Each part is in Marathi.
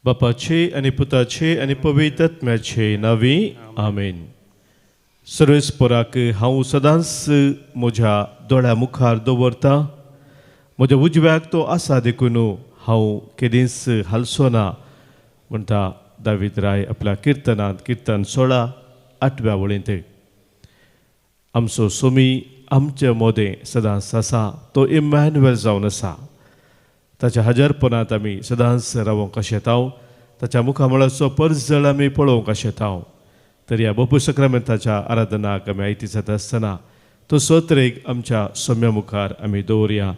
बापाचे आनी पुताचे आनी पवित्र आत्म्याचे नांवी आमेन. सर्वेस्पराक हांव सदांच म्हज्या दोळ्या मुखार दवरता. म्हज्या उजव्याक तो आसा देखून हांव केदींच हालसो ना म्हणटा दावीद राय आपल्या किर्तनांत. किर्तन 16:8 वळींत. आमचो सोमी आमचे मोदें सदांच आसा. तो इमॅन्युएल जावन आसा. ताच्या हजरपणांत आमी सदांच रावोंक येताव. ताच्या मुखामळाचो परजळ आमी पळोवंक येताव. तर ह्या बापू सक्रामेंताच्या आराधनाक आमी आयती जाता आसतना तो सोत्रेक आमच्या सोम्या मुखार आमी दवरया.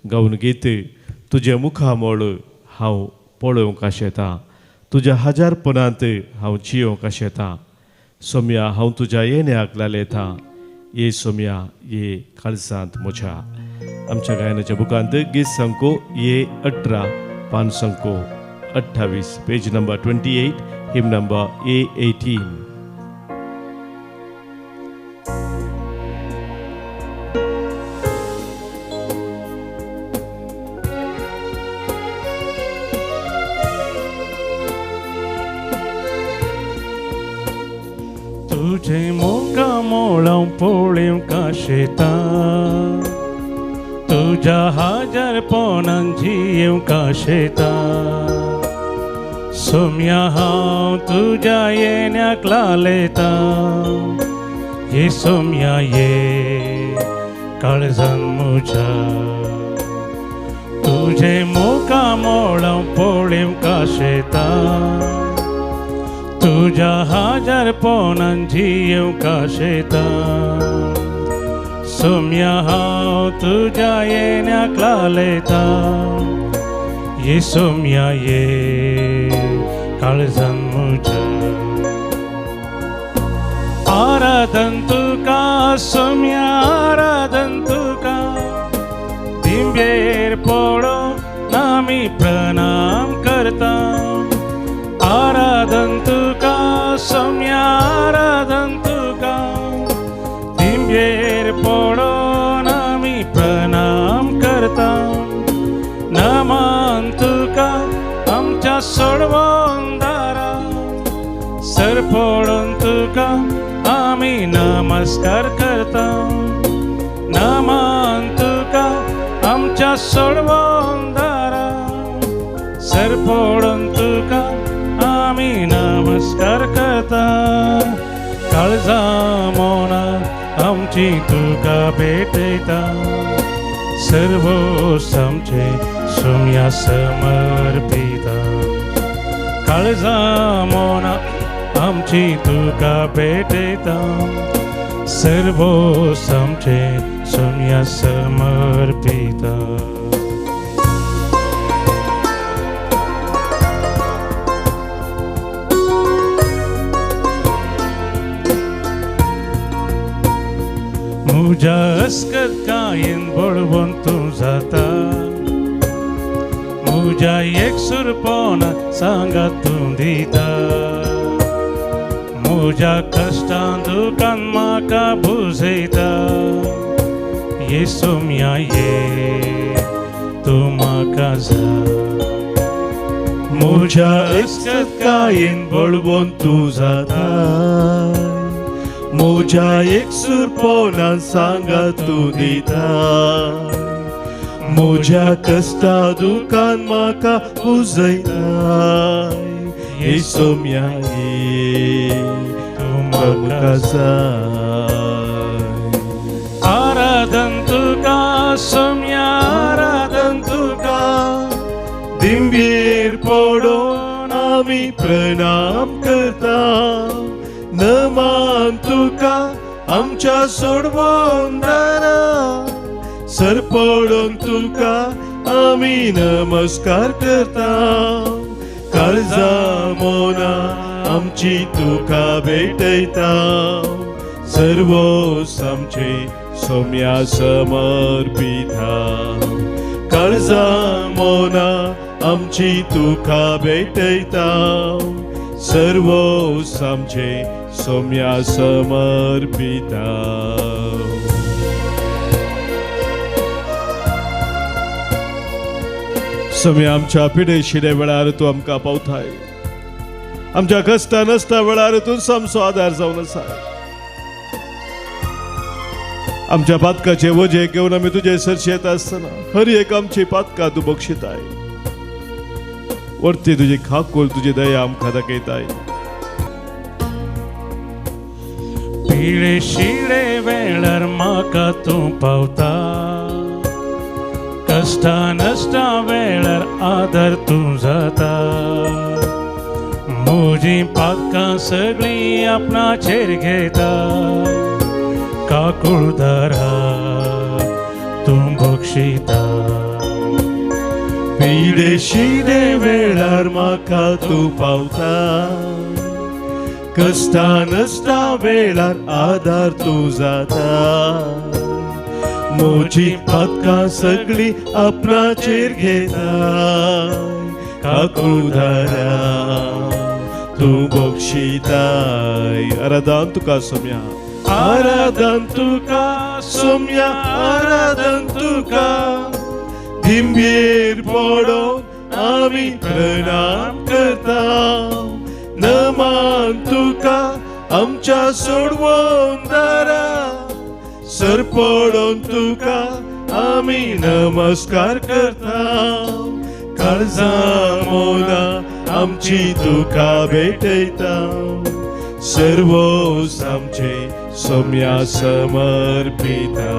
गावन गीत तुजे मुखामळ हांव पळोवंक येता. तुज्या हजारपणांत हांव जियोंक येता. सोम्या हांव तुज्या येण्याक लालयता. ये सोम्या ये काळजांत म्हज्या. आमच्या गायनाच्या बुकांत गीत संको ये 18 पान संको 28 पेज नंबर 28 हिम नंबर A18. तुझे मुखामोळां पळोवंक येता. तुझ्या हजारपणान जियोंक येता. सोम्या हांव तुज्या येण्याक लालयता. ये सोम्या ये काळजान म्हज्या. तुझे मुखामोळां पळोवंक येता. तुझ्या हजारपणान जियोंक येता. सोम्या हांव तुज्या येण्याक लालयता. ये सोम्या ये काळजान म्हज्या. आराधन तुका सोम्या आराधन तुका. दिंबेर पडोवन आमी प्रणाम करता. आराधन तुका सोम्या आराधन तुका. दिंबेर पडोवन आमी प्रणाम करता. नमन तुका आमच्या सोडवोन दारा. सर पडोवन तुका आमी नमस्कार करता. नमन तुका आमच्या सोडवोन दारा. सर पडोवन तुका आमी नमस्कार करता. काळजा मोना आमची तुका भेटयता. सर्व आमचे सोम्या समर्पिता. काळजा मोना आमची तुका भेटयता. सर्व आमचे सोम्या समर्पिता. म्हज्या अस्कत कायेन बळवून तूं जाता. म्हज्या एकसुरपणां सांगात तूं दिता. म्हज्या कश्टां दुखान म्हाका बुजयता. ये सोम्या ये तूं म्हाका जा. म्हज्या अस्कत कायेन बळवून तूं जाता. म्हज्या एकसुरपणां सांगात तूं दिता. म्हज्या कश्टा दुखान म्हाका बुजयता. ये सोम्या ये तूं म्हाका जाय. आराधन तुका सोम्या आराधन तुका. दिंबेर पडोवन आमी प्रणाम करता. नमन तुका आमच्या सोडवोन दारा. सर पडोवन तुका आमी नमस्कार करता. काळजा मोना आमची तुका भेटयता. सर्व आमचे सोम्या समर्पिता. काळजा मोना आमची तुका भेटयता. सर्व आमचे सोम्या समर्पिता. समय आमच्या पिडेशिडे वेळार तू आमकां पावताय आमच्या कष्टा नसता वेळार तू सामसो आदार जावन आसा आमच्या पातकाचे वजे घेवन आमी तुजे सरशी येता आसतना हर एक आमची पातकां तू बक्षिताय वरती तुजी खाकूल तुजी दया आमकां दाखयताय पिळे शिळे वेळार म्हाका तूं पावता कष्टा नसता वेळार आदार तूं जाता म्हजी पातकां सगळीं आपणाचेर घेता काकुळदारा तूं बक्षिता पिडे शिडे वेळार म्हाका तू पावता कष्टा नसता वेळार आदार तू जाता म्हजी पातकां सगळीं आपणाचेर घेता काकुळदारा तू बक्षिताय आराधन तुका सोम्या आराधन तुका सोम्या आराधन तुका धिंबेर पडोन आमी प्रणाम करता नमान तुका आमच्या सोडवोन दारा सर पडोन तुका आमी नमस्कार करता काळजां मोना आमची तुका भेटयता सर्वोस आमचे सोम्या समर्पिता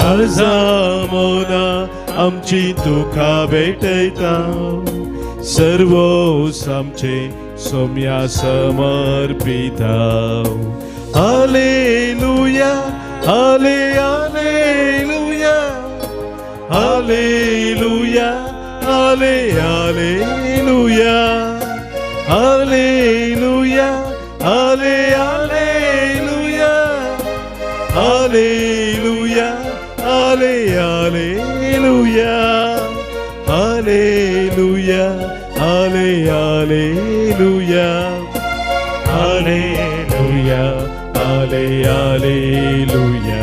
काळजां मोना आमची तुका भेटयता सर्वोस आमचे सोम्या समर्पिता हालेलुया हाले हालेलुया हालेलुया हाले हालेलुया हालेलुया हाले हालेलुया हालेलुया हाले हालेलुया हालेलुया हाले हालेलुया हालेलुया हाले हालेलुया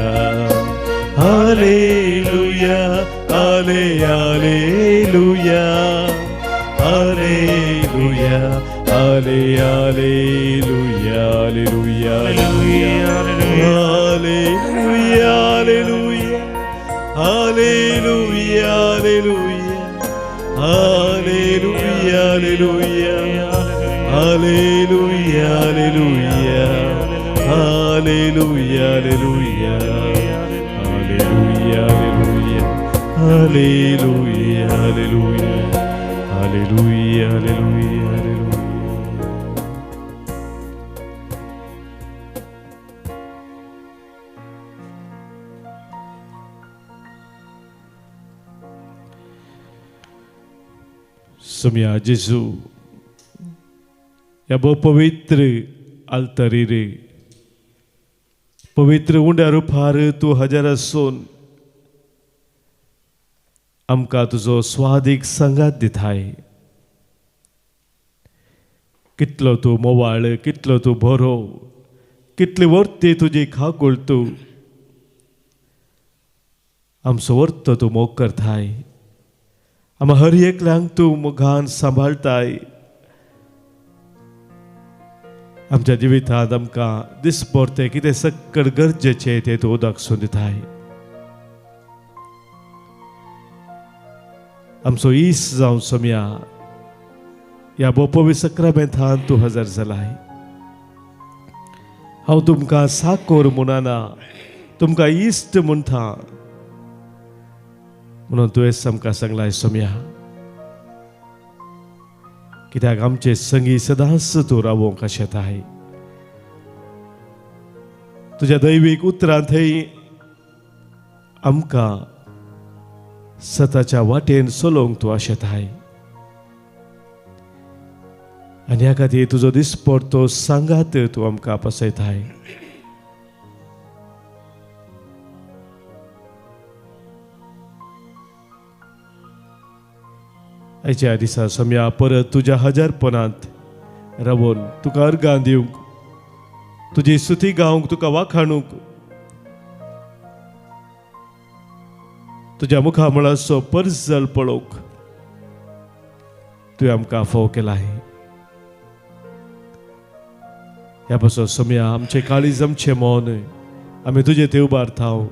हालेलुया हाले हालेलुया हालेलुया हाले hallelujah hallelujah hallelujah hallelujah hallelujah hallelujah hallelujah hallelujah hallelujah hallelujah hallelujah hallelujah सोम्या जेजू या बो पवित्र आल्तारीर पवित्र उंड्या रुपार तू हजर आसून आमकां तुजो स्वादीक संगात दिताय कितलो तूं मोवाळ कितलो तूं बरो कितले वर्ते तुजी खाकूळ तूं आमचो वर्त तूं मोग करताय आम हर एकल्यांक तूं मोगान सांबाळताय आमच्या जिवितांत आमकां दिसभर तें कितें सक्कड गरजेचें तें तूं दाखोवन दिताय आमचो इस जावं सोम्या ह्या बोपवी सक्रामेंतांत तूं हजर जालाय हांव तुमकां साकोर म्हणना तुमकां इश्ट म्हणटा म्हणून तुवें आमकां सांगलाय सोम्या कित्याक आमचे संगी सदांच तूं रावोंक आशेताय तुज्या दैवीक उतरांत थंय आमकां सताच्या वाटेन चलोवंक तूं आशेताय आनी ह्या खातीर तुजो दिसपट तो सांगात तूं आमकां आपसयताय आयच्या दिसा सोम्या परत तुज्या हजारपणांत रावून तुका अर्गां दिवंक तुजी स्तुती गावंक तुका वाखाणूंक तुज्या मुखामळाचो परजल पळोवंक तुवें आमकां फोव केलाय. ह्या पासून सोम्या आमचे काळीज आमचे मन आमी तुजे ते उबारताव.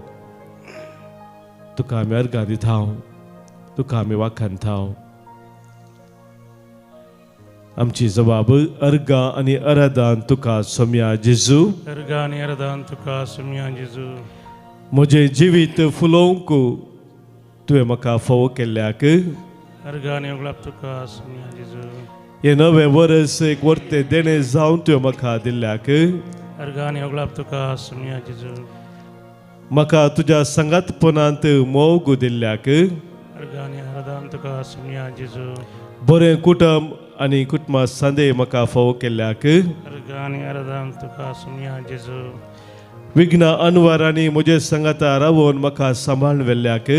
तुका आमी अर्गां दिताव, तुका आमी वाखाणताव. आमची जबाब अर्गां आनी आराधन तुका सोम्या जेजू. अर्गां आनी आराधन तुका सोम्या जेजू. म्हजें जिवीत फुलोवंक तुवें म्हाका फोव केल्ल्याक अर्गां आनी ओगलाप तुका सोम्या जेजू. हे नवें वर्स एक वर्तें देणें जावन तुवें म्हाका दिल्ल्याक अर्गां आनी ओगलाप तुका सोम्या जेजू. म्हाका तुज्या संगातपणांत मोग दिल्ल्याक अर्गां आनी आराधन तुका सोम्या जेजू. बरें कुटुंब आनी कुटुंबा सांदे म्हाका फोव केल्ल्याक अर्गां आनी आराधन तुका सोम्या जेजू. विघ्ना अनवरांनी म्हजे संगाता रावून म्हाका सांबाळून व्हेल्ल्याक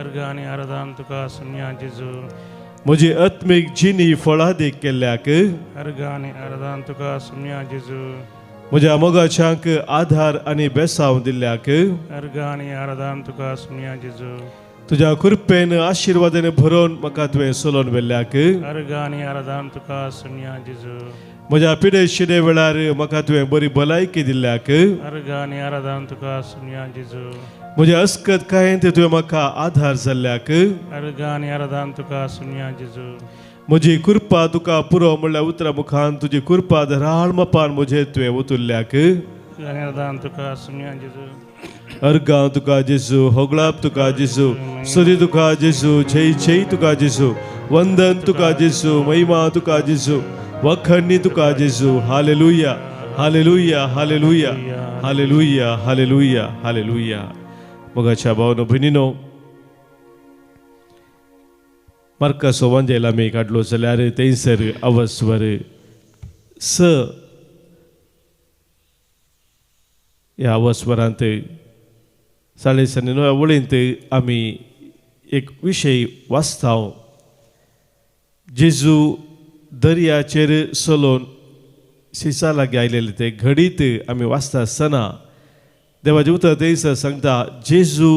अर्गां आनी आराधन तुका सोम्या जेजू. म्हजी आत्मीक जिणी फळादीक केल्ल्याक अर्गां आनी आराधन तुका सोम्या जेजू. म्हज्या मोगाच्यांक आधार आनी बेसांव दिल्ल्याक अर्गां आनी आराधन तुका सोम्या जेजू. तुज्या कृपेन आशिर्वादान भरोवन म्हाका तुवें सोलोवन व्हेल्ल्याक अर्गां आनी आराधन तुका सोम्या जेजू. म्हज्या पिडे शिडे वेळार म्हाका तुवें बरी भलायकी दिल्ल्याक अर्गां आनी आराधन तुका सोम्या जेजू. म्हज्या अस्कत कायेंत तुवें म्हाका आधार जाल्ल्याक अर्गां आनी आराधन तुका सोम्या जेजू. म्हजी कृपा तुका पुरो म्हणल्यार उतरा मुखान तुजी कृपा धराळ मपान म्हजे तुवें उतुल्ल्याक अर्गां आनी आराधन तुका सोम्या जेजू. अर्गां तुका जेजू, होगळाप तुका जेजू, स्तुती तुका जेजू, जय जय तुका जेजू, वंदन तुका जेजू, महिमा तुका जेजू, वखणी तुका जेजू. हालेलुया, हालेलुया, हालेलुया, हालेलुया, हालेलुया, हालेलुया. मोगाच्या भावनो भयणीनो, मार्कस वांजेला आमी काडलो जाल्यार थंयसर अवस्वर ह्या अवस्वरांत 9:30 वळींत आमी एक विशय वाचताव. जेजू दर्याचेर चलोवन शिसा लागीं आयलेले ते घडीत आमी वाचता आसतना देवाचें उतर थंयसर सांगता जेजू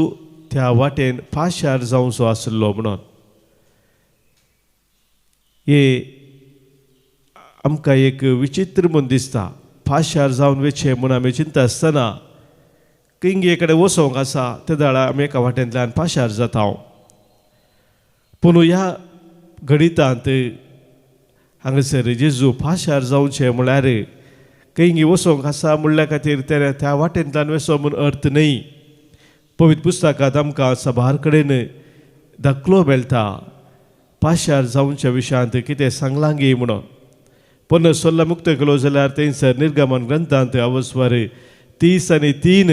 त्या वाटेन पाशार जावचो आसलो म्हणून. हे आमकां एक विचित्र म्हूण दिसता. पाशार जावन वेचे म्हूण आमी चिंता आसतना किंगे कडेन वसोंक आसा ते दाळा आमी एका वाटेंतल्यान पाशार जाता. पूण ह्या घडितांत हांगासर जेजू पाशार जावचें म्हळ्यार किंगे वसोंक आसा म्हणल्या खातीर त्या वाटेंतल्यान वचो म्हूण अर्थ न्ही. पवित्र पुस्तकांत आमकां सभार कडेन दाखलो मेळटा पाशार जावच्या विशयांत कितें सांगलां गे म्हणून. पण सोल्ला मुक्त केलो जाल्यार थंयसर निर्गमन ग्रंथांत अवस्वर 30 आनी 3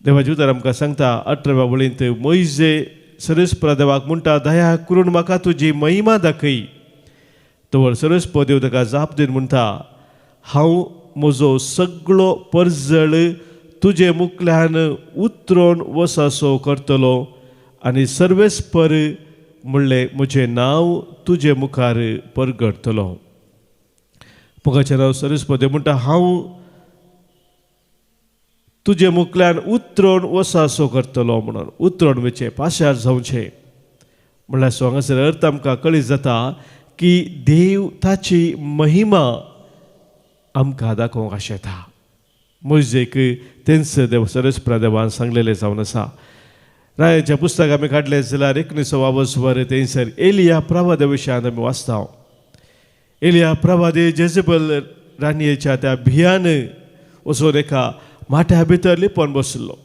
देवाचें उतर आमकां सांगता 18व्या वळींत मोइजे सरस्परा देवाक म्हणटा दया करून म्हाका तुजी महिमा दाखय. तवळ सरस्प देव ताका जाप दिवन म्हणटा हांव म्हजो सगळो परजळ तुजे मुखल्यान उतरोवन वसासो करतलो आनी सर्वेस्पर म्हणलें म्हजें नांव तुजे मुखार परगडतलो. मोगाचें नांव सरस्प देव म्हणटा हांव तुजे मुखल्यान उतरोवन वसासो करतलो म्हणून. उतरोवन वचें पाशार जावचें म्हणल्यार सो हांगासर अर्थ आमकां कळीत जाता की देव ताची महिमा आमकां दाखोवंक आशेता. मोइजेक तेंच देव सरस्परा देवान सांगलेलें जावन आसा. रायाच्या पुस्तक आमी काडलें जाल्यार 19वा अवस्वर थंयसर एलिया प्रवाद विशयांत आमी वाचता. एलिया प्रवादी जेजेबल राणयेच्या त्या भियान वचून एका माठ्या भितर लिपोवन बसलो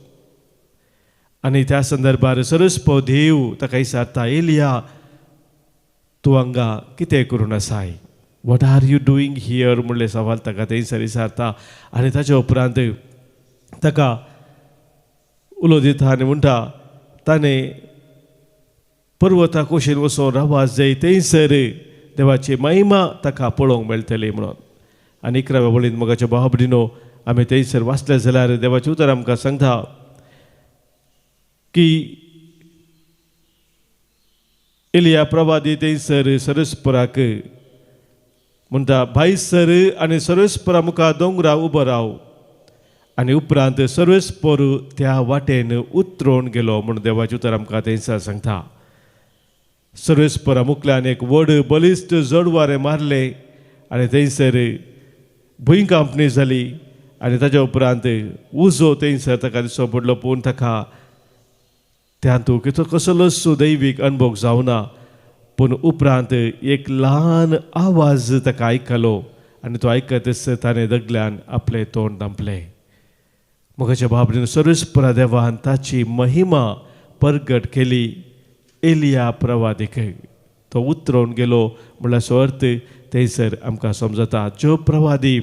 आनी त्या संदर्भार सरस्प देव ताका विचारता एलिया तूं हांगा कितें करून आसाय, what are you doing here म्हणले सवाल ताका थंयसर विचारता. आनी ताच्या उपरांत ताका उलो दिता आनी म्हणटा ताणें पर्वता कुशीन वचून रावपाक जाय थंयसर देवाची महिमा ताका पळोवंक मेळटली म्हणून. आनी 11व्या वळींत मोगाच्या भाव भयणीनो आमी थंयसर वाचले जाल्यार देवाचें उतर आमकां सांगता की एलिया प्रवादी थंयसर सरस्पराक म्हणटा भायर सर आनी सरस्परा मुखार दोंगरा उबो राव. आनी उपरांत सर्वेस्पर त्या वाटेन उतरोवन गेलो म्हूण देवाचें उतर आमकां थंयसर सांगता. सर्वेस्परा मुखल्यान एक व्हड बलिश्ट जड वारें मारलें आनी थंयसर भुंय कांपणी जाली आनी ताच्या उपरांत उजो थंयसर ताका दिसो पडलो पूण ताका त्या हातूंत कसलोच दैवीक अनुभव जावना पूण उपरांत एक ल्हान आवाज ताका आयकलो आनी तो आयकतच ताणें दगल्यान आपलें तोंड धांपलें. मोगाच्या बाबतींत सर्वेस्परा देवान ताची महिमा परगट केली. एलिया प्रवादीक तो उतरोवन गेलो म्हणल्यार सो अर्थ थंयसर आमकां समजता. जो प्रवादी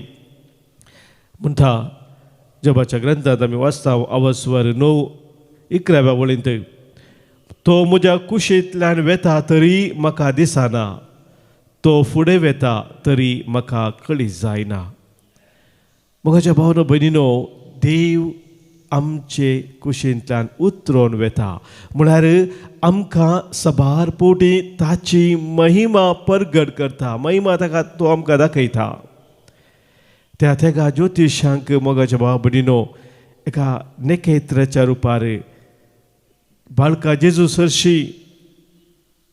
म्हणटा जबाच्या ग्रंथांत आमी वाचता अवस्वर 9:11 वळींत तो म्हज्या कुशींतल्यान वेता तरी म्हाका दिसना, तो फुडें वेता तरी म्हाका कळीत जायना. मोगाच्या भावनो भयणीनो, देव आमचे कुशींतल्यान उतरोवन वेता म्हळ्यार आमकां सबार पोटी ताची महिमा परगट करता. महिमा ताका तो आमकां दाखयता. त्या तेका ज्योतिशांक मोगाच्या भाव भयणीनो एका नखेत्राच्या रुपार बाळका जेजू सरशी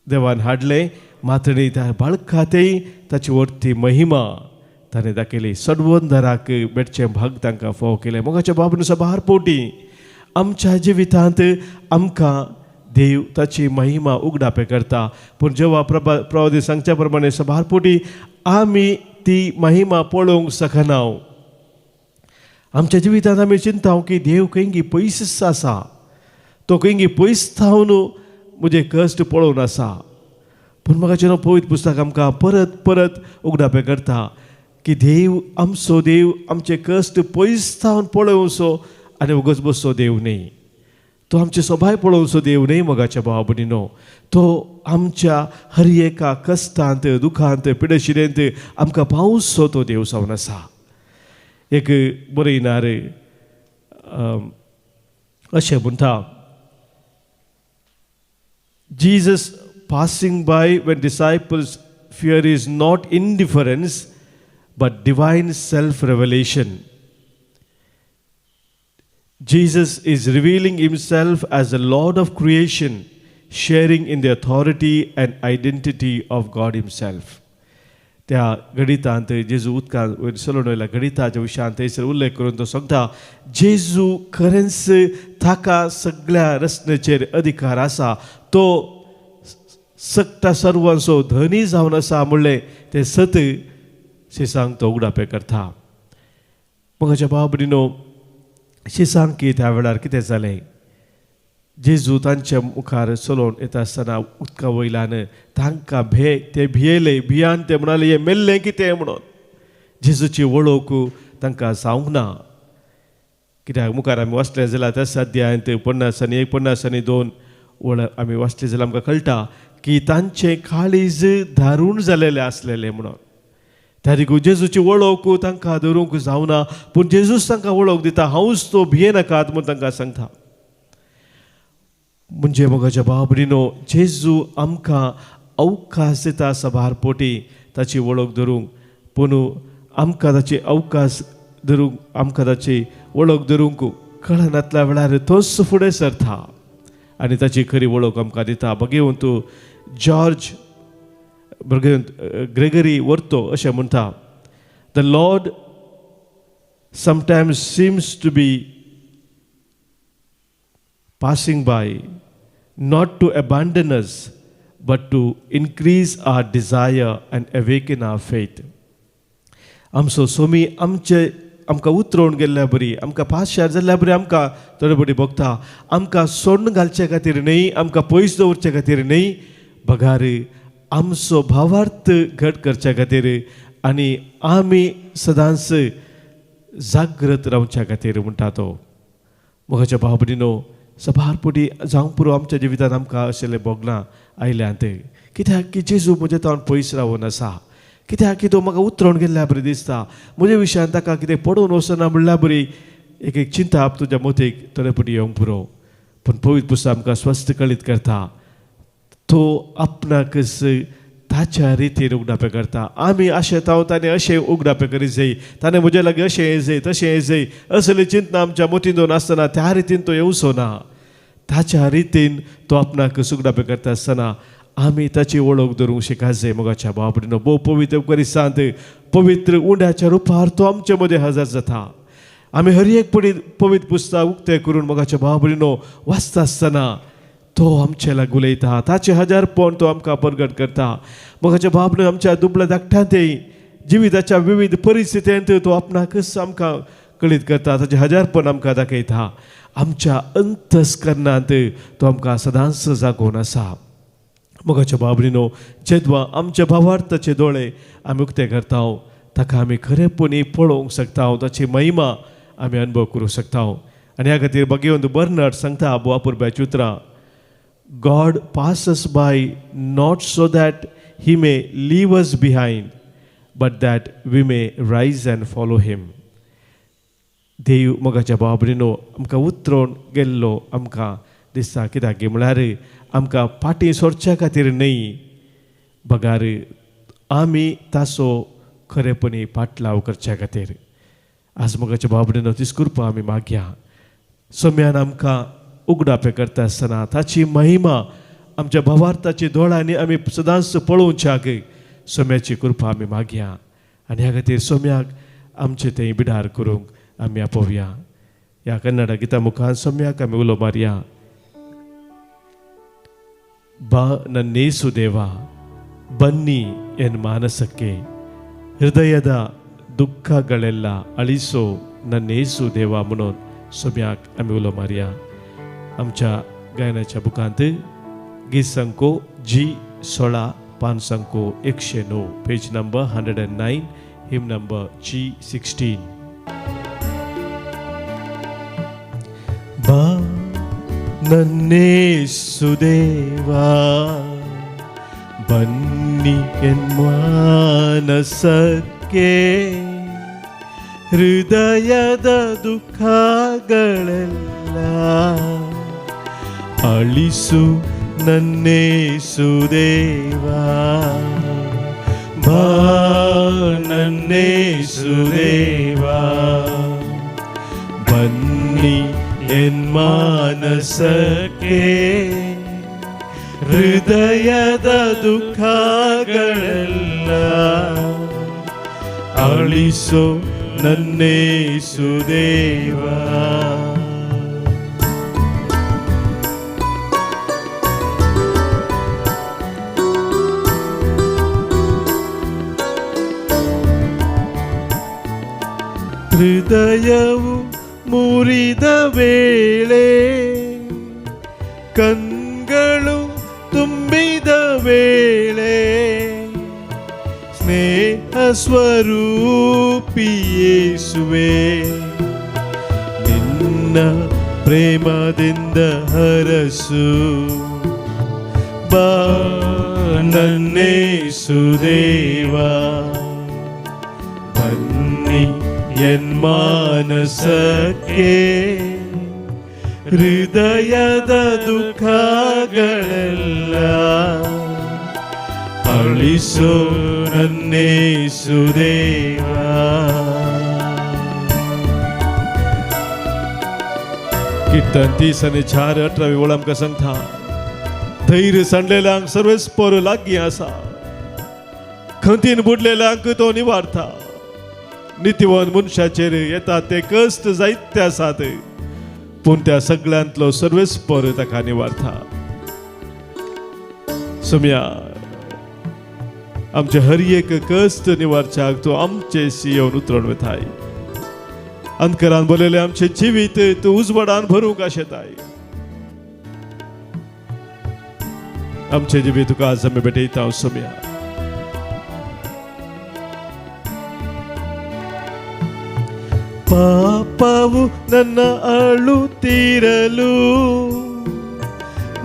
देवान हाडलें. मात्र त्या बाळकातय ताची व्हडली महिमा ताणें दाखयली. सडवंदराक बेडचें भाग तांकां फोव केलें. मोगाच्या बाबून सबार पोटी आमच्या जिवितांत आमकां देव ताची महिमा उगडापे करता. पूण जेव्हा प्रवादी सांगच्या प्रमाणे सबार पोटी आमी ती महिमा पळोवंक शकना. आमच्या जिवितांत आमी चिंताव की देव खंय पयस आसा, तो खंय पयस थावन म्हजे कश्ट पळोवन आसा. पूण म्हाका पवित्र पुस्तक आमकां परत परत उगडापे करता की देव आमचे कश्ट पयस थावन पळोवचो आनी उगच बसचो देव न्ही. तो आमचे सबाय पळोवचो देव न्ही. मोगाच्या भाव भयणीनो, तो आमच्या हर एका कश्टांत दुखांत पिडेशिरेंत आमकां पावचो तो देव जावन आसा. एक बरयणार अशें म्हणटा, Jesus passing by when disciples fear is not indifference but divine self-revelation. Jesus is revealing himself as the Lord of creation, sharing in the authority and identity of God himself. त्या गणितांत जेजू उदकांत वयर सलोन वयल्या गणिताच्या विशयान थंयसर उल्लेख करून तो सांगता जेजू खरेंच ताका सगळ्या रचनेचेर अधिकार आसा. तो सकता सर्वांचो धनी जावन आसा म्हणलें तें सत शिसांक तो उगडापे करता. मोगाच्या भाव भयणीनो, शिसांक की त्या वेळार कितें जालें, जेजू तांच्या मुखार चलोवन येता आसतना उदका वयल्यान तांकां ते भियेले. भियान ते म्हणाले हें मेल्लें कितें म्हणून. जेजूची वळख तांकां जावंक ना. कित्याक मुखार आमी वाचलें जाल्यार त्याच अध्यायांत 50-1, 50-2 आमी वाचलें जाल्यार आमकां कळटा की तांचें काळीज धारून जालेलें आसलेलें म्हणून. त्या देखून जेजूची वळख तांकां धरूंक जावना. पूण जेजूच तांकां वळख दिता. हांवूच तो भियेनाकात म्हूण तांकां सांगता. म्हणजे मोगाच्या भाव भयणीनो, जेजू आमकां अवकाश दिता सबार पोटी ताची वळख धरूंक. पूण आमकां ताची अवकाश धरूंक, आमकां ताची वळख धरूंक कळनातल्या वेळार तोच फुडें सरता आनी ताची खरी वळख आमकां दिता. भगवंत ग्रेगरी वर्तो अशें म्हणटा, the lord sometimes seems to be passing by, not to abandon us, but to increase our desire and awaken our faith. आमचो सोमी आमकां उतरोवन गेल्ल्या बरी, आमकां पासशार जाल्ल्या बरी आमकां तडबडी भोगता. आमकां सोडून घालचे खातीर न्ही, आमकां पयस दवरचे खातीर न्ही, बगार आमचो भावार्थ घट करचे खातीर आनी आमी सदांच जागृत रावच्या खातीर म्हणटा तो. मोगाच्या भाव भयणीनो, सबार पोटी जावंक पुरो आमच्या जिवितांत आमकां अशेले भोगलां आयल्यांत. कित्याक की जेजू म्हजे तोंड पयस रावून आसा. कित्याक की तो म्हाका उतरोवन गेल्ल्या बरी दिसता. म्हज्या विशयान ताका कितें पडोवन वचना म्हणल्यार बरी एक चिंता तुज्या मतीक तळेपटी येवंक पुरो. पूण पवित्र पुस्तक आमकां स्वस्थ कळीत करता. तो आपणाकच ताच्या रितीन उगडापे करता. आमी अशें ताणें अशें उगडापे करीत जाय, ताणें म्हजे लागीं अशें हें जाय तशें हें जाय असली चिंतना आमच्या मतीन दवरून आसतना त्या रितीन तो येवचो ना. ताच्या रितीन तो आपणाक उगडापे करता आसतना आमी ताची वळख धरूंक शिकायचे मोगाच्या बाबडीनो भोव पवित्र करिसांत पवित्र उंड्याच्या रुपार तो आमचे मदें हजर जाता. आमी हर एक पवित्र पुस्तक उक्तें करून मोगाच्या बाबडीनो वाचता आसतना तो आमचे लागीं उलयता. ताचे हजारपण तो आमकां प्रगट करता. मोगाच्या बाबडीनो आमच्या दुबळ्या धाकट्यांतय जिविताच्या विविध परिस्थितींत तो आपणाकच आमकां कळीत करता. ताचे हजारपण आमकां दाखयता. आमच्या अंतस्करणांत तो आमकां सदांच जागोवन आसा. मोगाच्या बाबडीनो जेदवा आमच्या भावार्थाचे दोळे आमी उक्ते करता ताका आमी खरेपणी पळोवंक शकता. ताची महिमा आमी अनुभव करूंक शकता. आनी ह्या खातीर भगवंत बर्नार्ड सांगता बोवापुरब्याची उतरां, God passes by not so that he may leave us behind, but that we may rise and follow him. देव मोगाच्या बाबडीनो आमकां उतरोवन गेल्लो आमकां दिसता. कित्याक म्हळ्यार आमकां फाटीं सोडच्या खातीर न्हय, बगार आमी ताचो खरेपणी पाटलाव करच्या खातीर. आज मोगाच्या बाबडीनो तिस्कुरपा आमी मागया. सोम्यान आमकां उगडापे करता आसतना ताची महिमा आमच्या भावार्थाची दोळ्यांनी आमी सदांच पळोवच्याक सोम्याची कृपा आमी मागया. आनी ह्या खातीर सोम्याक आमचे थंय बिडार करूंक आमी आपोवया. ह्या कन्नड गिता मुखार सोम्याक आमी उलो मारया. ಬಾ ನನ್ನೇಸು ದೇವ ಬನ್ನಿ ಎನ್ ಮಾನಸಕ್ಕೆ, ಹೃದಯದ ದುಃಖಗಳೆಲ್ಲ ಅಳಿಸೋ नन्नेसु देवा म्हणून सोम्याक आमी उलो मारया. आमच्या गायनाच्या बुकांत गीत संको G16 पान संको 109 पेज नंबर 109 हिम नंबर G16. बा ನನ್ನೇಸು ದೇವಾ ಬನ್ನಿ ಎನ್ ಮಾನಸಕ್ಕೆ, ಹೃದಯದ ದುಃಖಗಳೆಲ್ಲ ಅಳಿಸು ನನ್ನೇಸು ದೇವಾ. ಬಾ ನನ್ನೇಸು ದೇವಾ ಬನ್ನಿ ಎನ್ ಮಾನಸಕ್ಕೆ, ಹೃದಯದ ದುಃಖಗಳೆಲ್ಲ ಅಳಿಸೋ ನನ್ನೇಸು ದೇವಾ. ಹೃದಯವು ಮುರಿದ ವೇಳೆ, ಕಣ್ಗಳು ತುಂಬಿದ ವೇಳೆ, ಸ್ನೇಹ ಸ್ವರೂಪಿ ಯೇಸುವೆ ನಿನ್ನ ಪ್ರೇಮದಿಂದ ಹರಸು. ಬಾ ನನ್ನೇಸು ದೇವಾ ಬನ್ನಿ ಎನ್ ಮಾನಸಕ್ಕೆ, ಹೃದಯದ ದುಃಖಗಳೆಲ್ಲ ಅಳಿಸೋ ನನ್ನೇಸು ದೇವಾ. कीर्तन 30 आणि 4 18 ओळ आमकां सांगता, धैर्य सांडलेल्यांक सर्वेस्पर लागीं आसा, खंतीन बुडलेल्यांक तो निवारता. नितीवन मनशाचेर येता ते कश्ट जायते आसात, पूण त्या सगळ्यांतलो सर्वेस्पर ताका निवारता. सोम्या आमचे हर एक कश्ट निवारच्याक तूं आमचेशी येवन उतरून वताय. अंतकरान बोललेले आमचे जिवीत तूं उजवाडान भरूंक आशेताय. आमचे जिवीत तुका आज आमी भेटयता सोम्या. ಪಾಪವು ನನ್ನ ಅಳುತ್ತಿರಲು,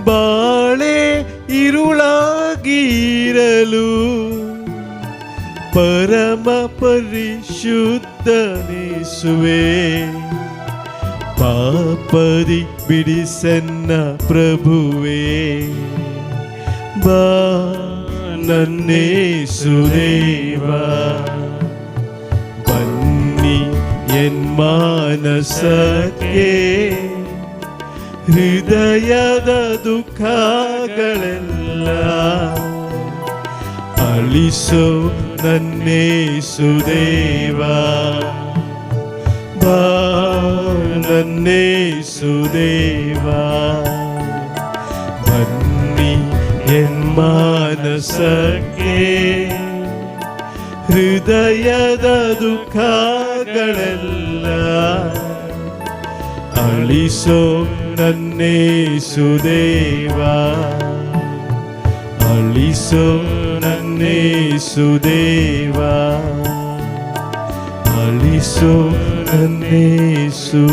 ಬಾಳೆ ಇರುಳಾಗಿರಲು, ಪರಮ ಪರಿಶುದ್ಧನೇಸುವೆ ಪಾಪದಿ ಬಿಡಿಸೆನ್ನ ಪ್ರಭುವೇ. ಬಾ ನನ್ನೇಸು ದೇವಾ ಬನ್ನಿ ಎನ್ ಮಾನಸಕ್ಕೆ, ಹೃದಯದ ದುಃಖಗಳೆಲ್ಲ ಆಲಿಸೋ ನನ್ನೇಸುದೇವಾ ಬಾ ನನ್ನೇಸುದೇವಾ ಬನ್ನಿ ಎನ್ಮಾನಸಕ್ಕೆ ಹೃದಯದ ದುಃಖಗಳೆಲ್ಲ ಅಳಿಸೋ ನನ್ನೇಸುದೇವಾ ಅಳಿಸೋ ನನ್ನೇಸುದೇವಾ ಅಳಿಸೋ ನನ್ನೇಸುದೇವಾ.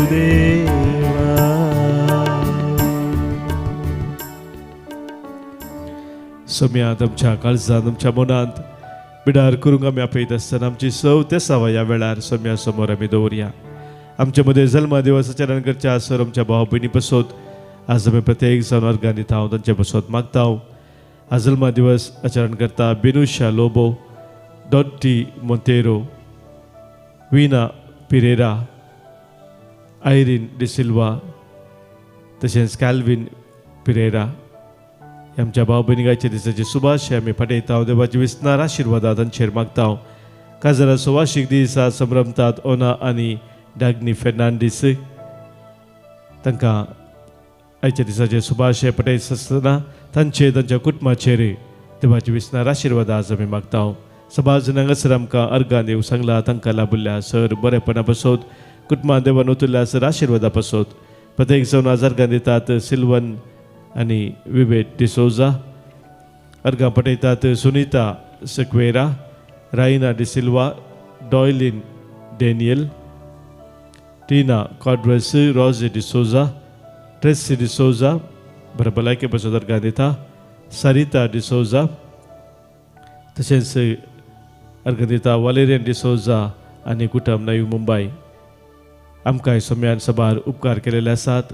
सोम्या तुमच्या काळजांत तुमच्या मनांत बिडार करूंक आमी आपयत आसतना आमची सवते सवया वेळार सोम्या समोर आमी दवरया. आमच्या मदें जल्मा दिवस आचरण करच्या सर आमच्या भाव भयणी बसोत आज आमी प्रत्येक जावन अर्गां दिता हांव तांचे बसोत मागता. आज जल्मा दिवस आचरण करता बिनुशा लोबो, डॉटी मोंतेरो, विना पिरेरा, आयरीन डिसिल्वा तशेंच कॅल्विन पिरेरा आमच्या भाव भयणीचे दिसाचे सुभाष आमी फाटयता. देवाची विस्तार आशिर्वादा तांचेर मागता. काजरा सुवाशीक दीस आज संभ्रमतात ओना आनी डाग्नी फेर्नांडीस तांकां आयच्या दिसाचे सुभाष फाटयत आसतना तांच्या कुटुंबाचेर देवाची विस्तार आशिर्वाद आज आमी मागता. सभाज हांगासर आमकां अर्गां दिवंक सांगला तांकां लाभिल्ल्या सर बरेपणा पासत कुटुंबान देवान उतरल्या सर आशिर्वादा पासत प्रत्येक जावन आज अर्गां दितात. सिल्वन आनी विवेट डिसोजा अर्गां पठयतात. सुनीता सक्वेरा, रायना डिसिल्वा, डॉयलिन डेनियल, टीना कॉड्रस, रॉजे डिसोजा, ट्रेसी डिसोजा बरे भलायके पासत अर्गां दिता. सारिता डिसोजा तशेंच अर्गां दिता. वालेरियन डिसोजा आनी कुटुंब नवी मुंबय आमकां सोम्यान सभार उपकार केलेले आसात.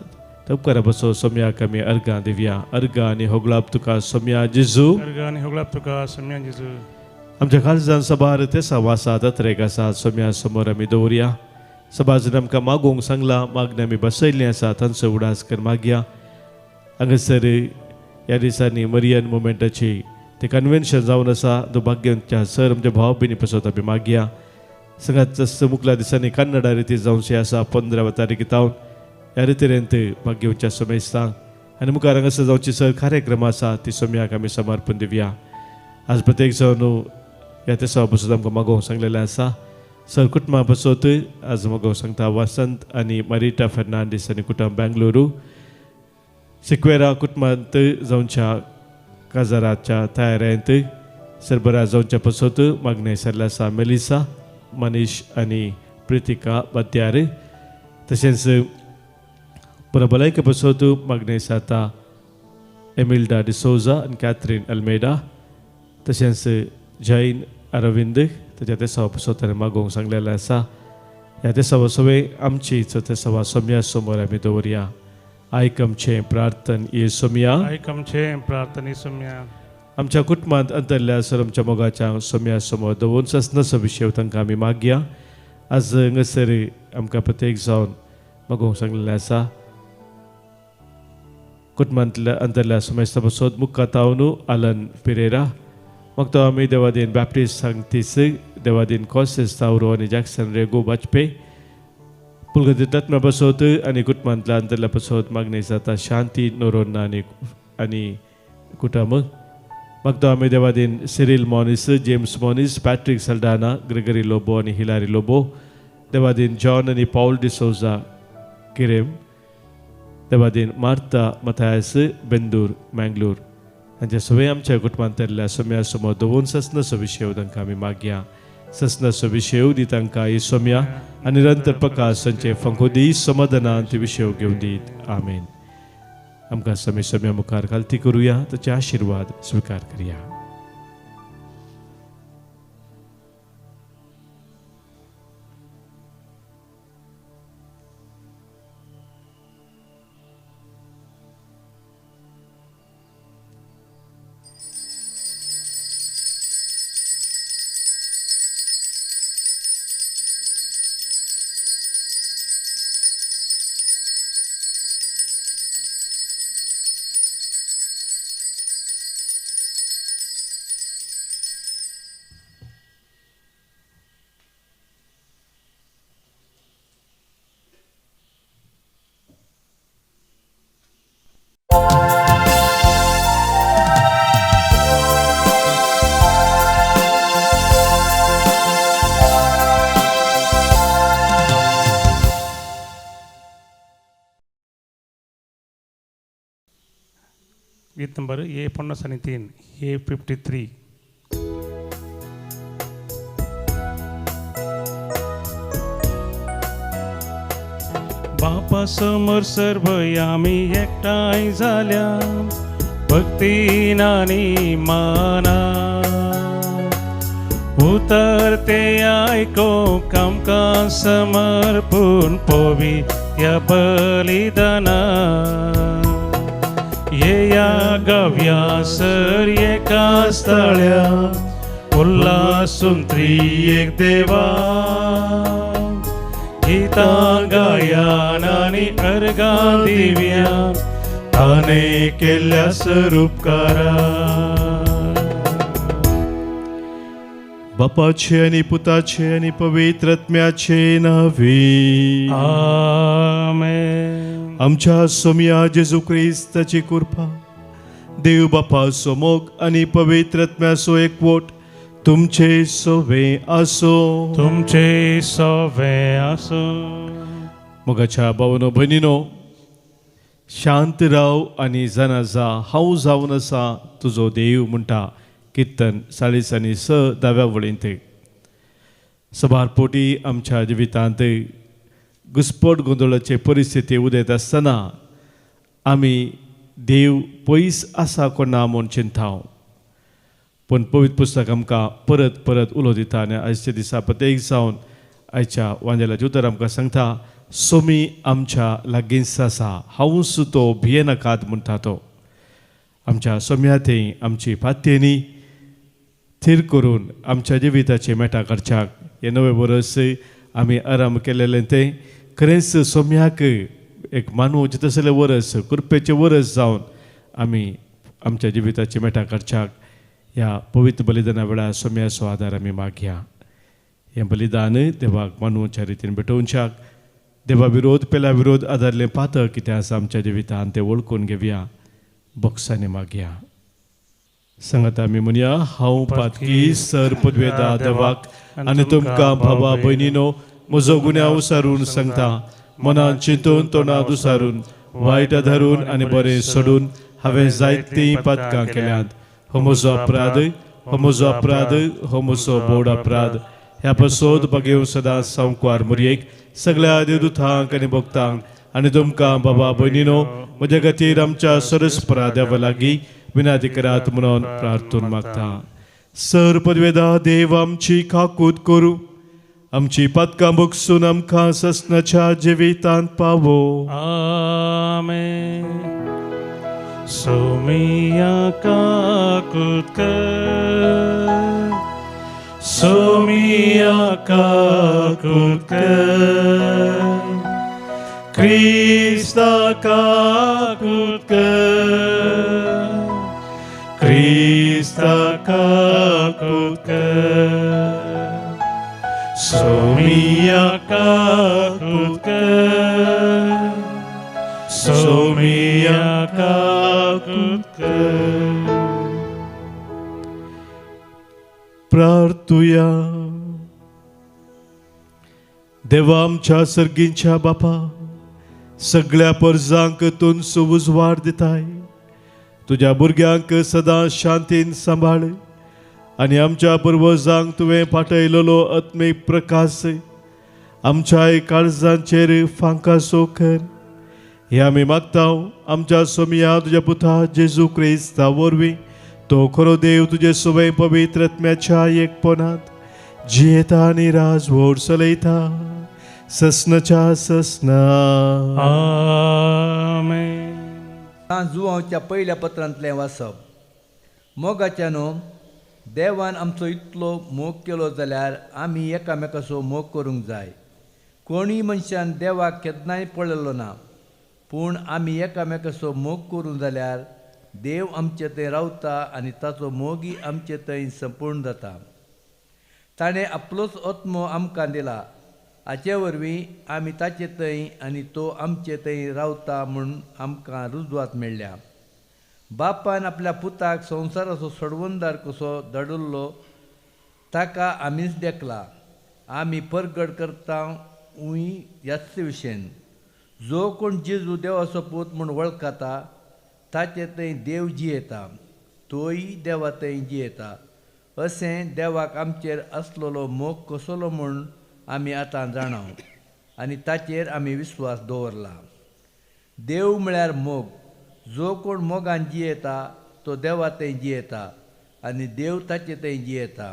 त्या उपकारा बसो सोम्याक आमी अर्गां दिवया. अर्गां आनी होगलाप तुका सोम्या जेजू. अर्गां आनी होगलाप तुका सोम्या जेजू. आमच्या काळजान सभार ते सावासात अत्रेक आसात सोम्या समोर आमी दवरया. सभाजन आमकां मागोवंक सांगला मागणी आमी बसयल्लीं आसा तांचो उडास कर मागया. हांगासर ह्या दिसांनी मरियन मुवमेंटाची ते कन्वेन्शन जावन आसा दुभाग्यांच्या सर आमच्या भाव भयणी पासत आमी मागया. सगळ्यात मुखल्या दिसांनी कन्नडा रिती जावची आसा 15 तारखेतावन ह्या रितीरेंत भाग्यवंच्या सोमेस्तांक आनी मुखार हांगासर जावची सर कार्यक्रम आसा ती सोम्याक आमी समर्पण दिवया. आज प्रत्येक जावन ह्या तेसा पासत आमकां मागोवंक सांगलेलें आसा. सर कुटुंबा पासत आज मागोवंक सांगता. वसंत आनी मारिटा फेर्नांडीस आनी कुटुंब बेंगलुरू. सिक्वेरा कुटुंबांत जावच्या काजाराच्या तयारेंत सरबरा जावच्या पासत मागणे सरल्या आसा. मेलिसा, मनीश आनी प्रितिका बद्यार तशेंच बरोबलायके पासत मागणे जाता. एमिल्डा डिसोजा आनी कॅथरीन अल्मेडा तशेंच जैन अरविंद ताच्या ते सवा पासत ताणें मागोवंक सांगलेलें आसा. ह्या ते सवा सवे आमचीच ते सवा सोम्या समोर आमी दवरया. आयकमचें प्रार्थन येसोम्या. आयकमचें प्रार्थन येसोम्या. आमच्या कुटुंबांत अंतरल्या सर आमच्या मोगाच्या सोम्या समोर दवरून सस्नसो विशय तांकां आमी मागया. आज हांगासर आमकां प्रत्येक जावन मागोवंक सांगलेलें आसा. कुटुंबांतल्या अंतरल्या सोमेस्ता पासत मुखातावन आलन पिरेरा मागता आमी देवादीन बॅप्टिस्ट सांगतीस देवादीन कॉसेस तावरो आनी जॅक्सन रेगो वाजपे पुलगती तत्म्या पासत आनी कुटुंबांतल्या अंतरल्या पासत मागणी जाता. शांती नोरोन्ना आनी कुटुंब मागता आमी देवादीन Cyril Monis, James Monis, Patrick Saldanha, Gregory Lobo आनी हिलारी लोबो. देवादीन जॉन आनी पॉल डिसोजा किरेम. देवादीन मार्ता मथायस बेंदूर मँगलोर हांचे सगळे आमच्या कुटुंबांतल्या सोम्या समोर दवरून सस्नसो विशय तांकां आमी मागया. सस्नसो विशय दी तांकां येसोम्या आनी निरंतर प्रकाश तांचे फंकोदी समाधानांत विशय घेवन दीत. आमेन. आमकां सोम्या मुखार घालती करुया ताचे आशिर्वाद स्विकार करया. गीत नंबर A53 A53. बापा समोर सर्व आम्ही एकटाय झाल्या भक्तीन आणि माना उतरते ऐको कामका समर्पून पोवी या बलिदाना ये या गव्या सर एका स्थळ्या उल्हासून त्रिएक देवा गीता गायन आणि अर्गा दिव्या ताने केल्या स्वरूपकारा बापाचे आणि पुताचे आणि पवित्रात्म्याचे नावे आमेन. आमच्या सोमिया जेजू ख्रिस्ताची कृपा देव बापा सोमोग आणि पवित्रात्म्याचो एकवट तुमचे सोवे असो. तुमचे सवे असो. मोगाच्या भावनो भयणीनो शांत राव आणि जाणा जा हांव जावन आसा तुजो देव म्हणटा कीर्तन 40 वळीन ते सभारपोटी आमच्या जिवितांत घुस्पट गोंधळाचे परिस्थिती उदेत आसतना आमी देव पयस आसा कोणा म्हूण चिंताव पूण पवित्र पुस्तक आमकां परत परत उलो दिता आनी आयच्या दिसा प्रत्येक जावन आयच्या वांजेलाचें उतर आमकां सांगता सोमी आमच्या लागींच आसा हांव सुतो भियेनाकात म्हणटा तो. आमच्या सोम्याथें आमची पात्येनी थीर करून आमच्या जिविताचे मेटा करच्याक हे नवे वर्स आमी आराम केलेलें तें खरेंच सोम्याक एक मानव तसलें वर्स कृपेचें वर्स जावन आमी आमच्या जिविताचे मेटा करच्याक ह्या पवित्र बलिदाना वेळार सोम्याचो आदार आमी मागया. हें बलिदान देवाक मानवच्या रितीन भेटोवच्याक देवा विरोध पेला विरोध आदारलें पातळ कितें आसा आमच्या जिवितांत तें वळखून घेवया बोक्सांनी मागया. सांगात आमी म्हणया हांव पातकी सर पदवेदा देवाक आनी तुमकां भावा भयणीनो म्हजो गुन्यांव उसारून सांगता मनान चिंतून तोंडांत उसारून वायट धरून आनी बरें सोडून हांवें जायतीं पातकां केल्यांत. हो म्हजो अपराध हो म्हजो अपराध हो म्हजो बोड अपराध. ह्या पसोद बगेव सदांच सांवकार मुरयेक सगळ्या देवदूतांक आनी भक्तांक आनी तुमकां बाबा भयणीनो म्हज्या खातीर आमच्या सरस्परा देवा लागीं विनाती करात म्हणून प्रार्थून मागता. सर पदवेदा देव आमची काकूत करूं आमची पातकां बगसून आमकां ससनाच्या जिवितांत पावो. आमेन. सोमिया काकूत कर सोमिया काकूत कर क्रिस्ता काकूत कर क्रिस्ता काकूत कर सोमिया काकूत कर सोमिया काकूत कर. प्रार्थुया. देवा आमच्या सर्गींच्या बापा सगळ्या परजांक तुन उजवाड दिताय. तुझ्या भुरग्यांक सदां शांतीन सांबाळ आनी आमच्या पुर्वजांक तुवें पाठयलेलो आत्मीक प्रकाश आमच्या काळजांचेर फांकासो कर. हे आमी मागताव आमच्या सोमिया तुज्या पुता जेजू क्रिस्ता वरवीं तो खरो देव तुजे सुवे पवित्र आत्म्याच्या एकपणांत जियेता आनी राजवट चलयता ससनाच्या ससना. आमेन. जुवांच्या पयल्या पत्रांतलें वाचप. मोगाच्या न्हू देवान आमचो इतलो मोग केलो जाल्यार आमी एकामेकाचो मोग करूंक जाय. कोणूय मनशान देवाक केन्नाय पळयलो ना पूण आमी एकामेकाचो मोग करूं जाल्यार देव आमचे थंय रावता आनी ताचो मोगय आमचे थंय संपूर्ण जाता. ताणें आपलोच आत्मो आमकां दिला हाचे वरवीं आमी ताचे थंय आनी तो आमचे थंय रावता म्हूण आमकां रुजवात मेळ्ळ्या. बापान आपल्या पुताक संवसाराचो सोडवणदार कसो धाडिल्लो ताका आमीच देखला. आमी परगड करता ह्याच विशयेन जो कोण जेजू देवाचो पूत म्हूण वळखता ताचे थंय देव जियेता तोय देवा थंय जियेता अशें देवाक आमचेर आसलेलो मोग कसलो म्हूण आमी आतां जाणाव आनी ताचेर आमी विस्वास दवरला. देव म्हळ्यार मोग. जो कोण मोगान जियेता तो देवा थंय जियेता आनी देव ताचे थंय जियेता.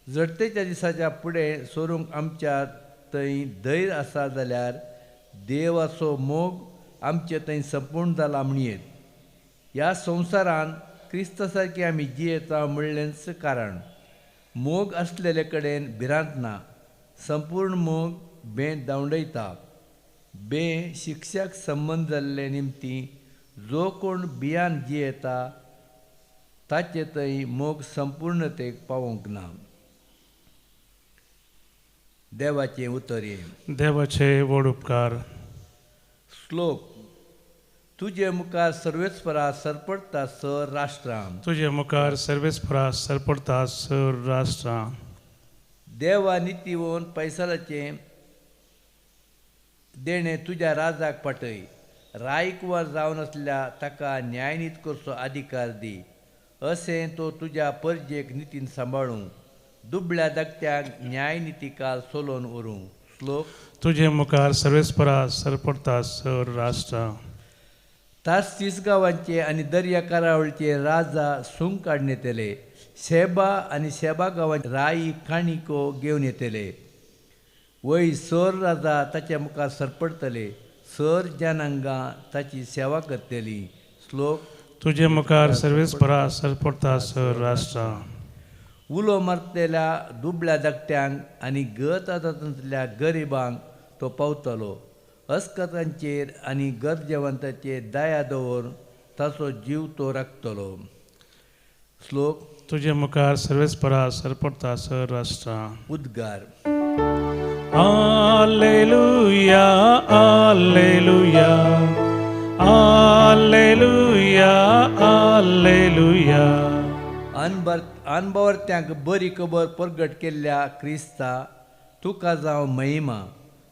जडतेच्या दिसाच्या फुडें सरूंक आमच्या थंय धैर्य आसा जाल्यार देवाचो मोग आमचे थंय संपूर्ण जाला म्हणयेत. ह्या संवसारांत क्रिस्ता सारकी आमी जियेता म्हणलेंच कारण मोग आसलेले कडेन भिरांत ना. संपूर्ण मोग दावंडयता. शिक्षाक संबंद जाल्ले निमती जो कोण भियान जियेता ताचे थंय मोग संपूर्णतेक पावोंक ना. देवाचें उतर हे. देवाचे व्हड उपकार. श्लोक. तुजे मुखार सर्वेस्परा सरपडटा सर राष्ट्रां. तुझे मुखार सर्वेस्परा सरपडटा सर राष्ट्रां. देवा नितीवोन पैसालाचें देणें तुज्या राजाक पाठय. रायकुवार जावन आसल्या ताका न्यायनीत करचो अधिकार दी. अशें तो तुज्या परजेक नितीन सांबाळूं. दुबळ्या धाकट्याक न्यायनिती काल सोलोवन व्हरूं. श्लोक. तुझे मुखार सर्वेस्परा सरपडटा सर राष्ट्रां. तार्सीस गांवांचे आनी दर्या कारावळीचे राजा सूंग काडून येतले. शेबा आनी शेबा गांवांचे राई काणिको घेवन येतले. वय सर राजा ताच्या मुखार सरपडतले. सर जनांगां ताची सेवा करतली. श्लोक. तुझे मुखार सर्वेस्परा सरपडटा सर राष्ट्रां. उलो मारतल्या दुबळ्या धाकट्यांक आनी गतांतल्या गरिबांक तो पावतलो. अस्कतांचेर आनी गरजेवंतांचेर दया दवर ताचो जीव तो राखतलो. श्लोक. तुझे मुखार सर्वेस्परा सरपडटा सर राष्ट्रां. उद्गार. Alleluia, Alleluia, Alleluia, Alleluia. अनबवरत्यांक बरी खबर प्रगट केल्ल्या क्रिस्ता तुका जावं महिमा.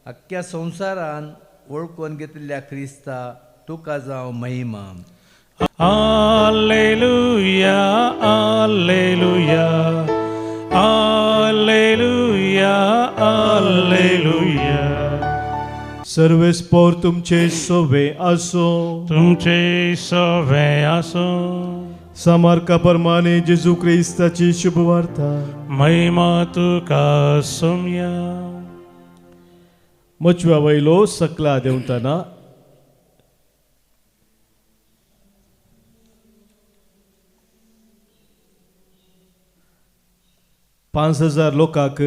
अख्ख्या संवसारान वळखून घेतलेल्या क्रिस्ता तुका जावं महिमा. Alleluia, Alleluia, Alleluia, Alleluia. सर्वेस्पोर तुमचे सोवे आसो. तुमचे सवे आसो. सामार्का प्रमाणे जेजू क्रिस्ताची शुभवार्ता. महिमा तुका सोम्या. मचव्या वयलो सकला देंवतना पांच हजार लोकांक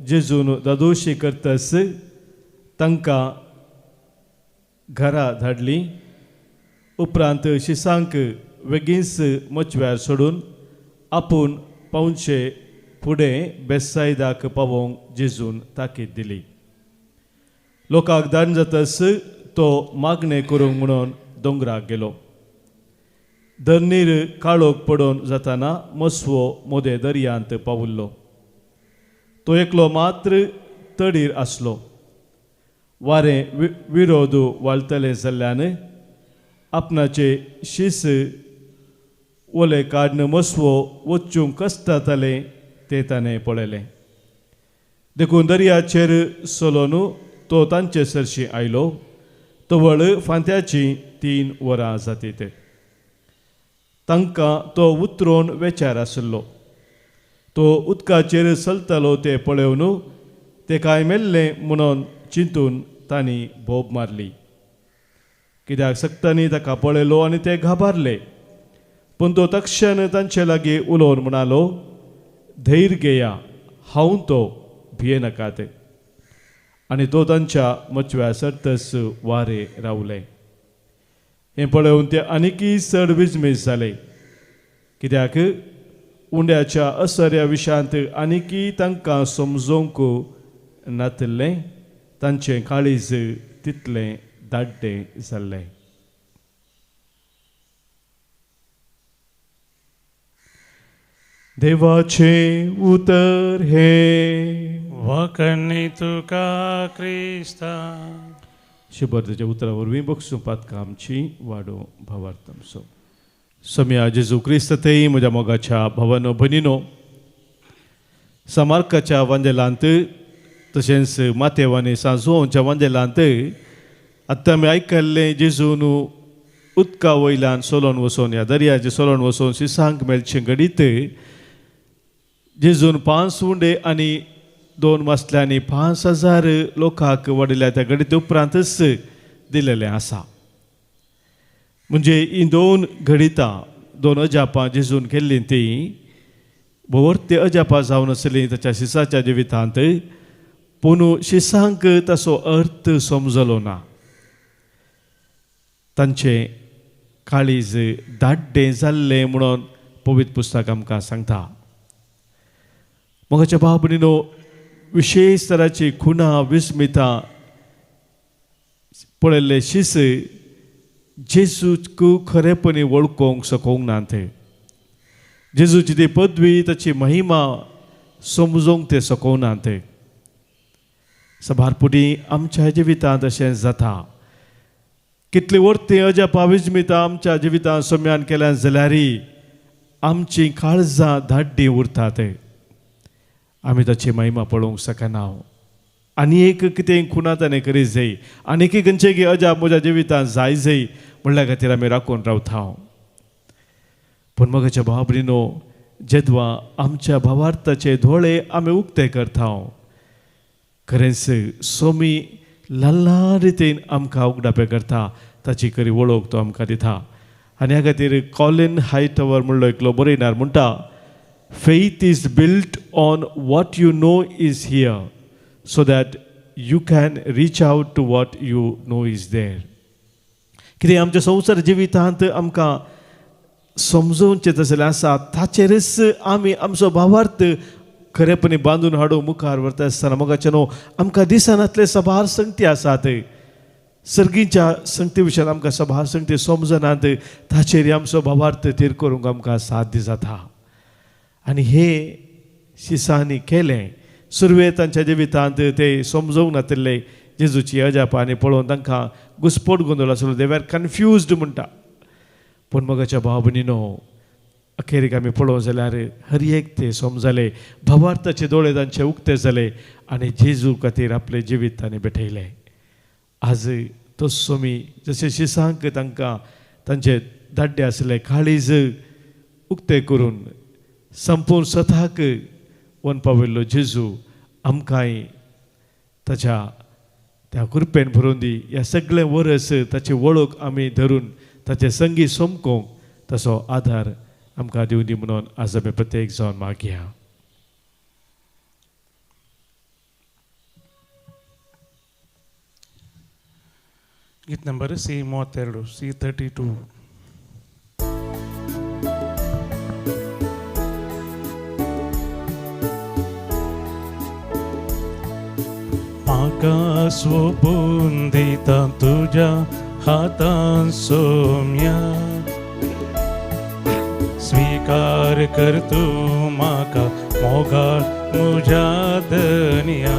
जेजून दादोशी करतस तांकां घरा धाडली. उपरांत शिसांक बेगीनच मचव्यार सोडून आपूण पावचे फुडें बेतसायदाक पावोवंक जेजून ताकीद दिली. लोकांक धाडून जातस तो मागणें करूंक म्हणून दोंगराक गेलो. धरणीर काळोख पडोवन जाताना मस्वो मोदे दर्यांत पावुल्लो. तो एकलो मात्र तडीर आसलो. वारें विरोध वाळटलें जाल्ल्यान आपणाचे शीस ओले काडून मस्वो वचूंक कस्तातालें तें ताणें पळयलें. देखून दर्याचेर सोलोन तो तांचे सरशी आयलो. तवळ फांत्याची 3 वरां जातीत. तांकां तो उतरोवन वेचार आसलो. तो उदकाचेर चलतालो तें पळोवन ते काय मेल्लें म्हणून चिंतून तांणी भोब मारली. कित्याक सक्तांनी ताका पळयलो आनी ते घाबरले. पूण तो तक्षण तांचे लागीं उलोवन म्हणालो, धैर्य घेया, हांव तो, भियेनाकात. आनी तो तांच्या मचव्या सरतस वारे रावले. हें पळोवन ते आनीकय चड विजमीस जाले. कित्याक उंड्याच्या असर्या विशांत आनीकय तांकां समजोवंक नातलें. तांचें काळीज तितलें धाड्डें जाल्लें. देवाचें उतर हे. वखणी तुका क्रिस्ता. शिबर्देच्या उतरा वरवीं बक्षू पातकां आमची वाडो भावार्थ आमचो. सम्या जेजू क्रिस्त थंय म्हज्या मोगाच्या भावानो भयणीनो, सामार्काच्या वांजेलांत तशेंच मातेव आनी सांजोवांच्या वांजेलांत आतां आमी आयकल्लें जेजून उदका वयल्यान सोलोन वचोन ह्या दर्याचेर सोलोन वचोन शिसांक मेळचें घडीत जेजून 5 उंडे आनी 2 मासल्यांनी 5,000 लोकांक वाडयल्या त्या घडीत उपरांतच दिलेलें आसा. म्हणजे ही 2 घडितां 2 अजापां जेजून केल्लीं तीं भोवरती अजापां जावन आसलीं ताच्या शिसाच्या जिवितांत, पूण शिसांक ताचो अर्थ समजलो ना. तांचें काळीज दाड्डें जाल्लें म्हणून पवित्र पुस्तक आमकां सांगता. मोगाच्या भाव भयणीनो, विशेश तराची खुणां विस्मितां पळयल्ले शिस जेजूक खरेपणी वळखूंक शकूंक नात. जेजूची ती पदवी ताची महिमा समजूंक ते शकूनात. सभारपुटी आमच्या जिवितांत अशें जाता. कितले वर्ती अजापां विस्मितां आमच्या जिवितांत सम्यान केल्यान जाल्यारय आमची काळजां धाड्डी उरतात. आमी ताची महिमा पळोवंक शकना. आनी एक कितें खुणा ताणें करीत जाय, आनीक खंयचे की अजाप म्हज्या जिवितांत जाय जाय म्हणल्या खातीर आमी राखून रावता. पूण मोगाच्या भाव भयणीनो, जेदवा आमच्या भावार्थाचे दोळे आमी उक्ते करता, खरेंच सोमी ल्हान रितीन आमकां उगडापे करता, ताची खरी वळख तो आमकां दिता. आनी ह्या खातीर कॉलिन हायटवर म्हणलो एकलो बरयणार म्हणटा, faith is built on what you know is here so that you can reach out to what you know is there. कितें आमच्या संवसार जिवितांत आमकां समजोवचें तसलें आसा, ताचेरच आमी आमचो भावार्थ खरेपणी बांदून हाडूंक मुखार व्हरता आसतना मोगाचें न्हू, आमकां दिसनातले सभार संगती आसात. सर्गीच्या संगती विशयान आमकां सभार संगती समजनात, ताचेर आमचो भावार्थ थीर करूंक आमकां साध्य जाता. आनी हे शिसांनी केलें. सुरवेक तांच्या जिवितांत ते समजूंक नातिल्ले जेजूची अजापांनी पळोवन तांकां घुस्पट गोंदळ आसलो. दे वर कन्फ्युज्ड म्हणटा. पूण मोगाच्या भाव भयणीनो, अखेरीक आमी पळोवंक जाल्यार हर एक ते समजले, भावार्थाचे दोळे तांचे उक्ते जाले आनी जेजू खातीर आपले जिवीत ताणें भेटयलें. आज तोच सोमी जशें शिसांक तांकां तांचे धाड्डे आसले काळीज उक्ते करून संपूर्ण स्वताक वन पावयल्लो जेजू आमकांय ताच्या त्या कृपेन भरून दी. ह्या सगळे वर्स ताची वळख आमी धरून ताचे संगी सोमकोंक ताचो आधार आमकां दिवं दी म्हणून आज आमी प्रत्येक जावन मागया. गीत नंबर C32, C32. म्हाका सोपून दिता तुज्या हातान सोम्या, स्वीकार कर तूं म्हाका मोगाळ म्हज्या धन्या.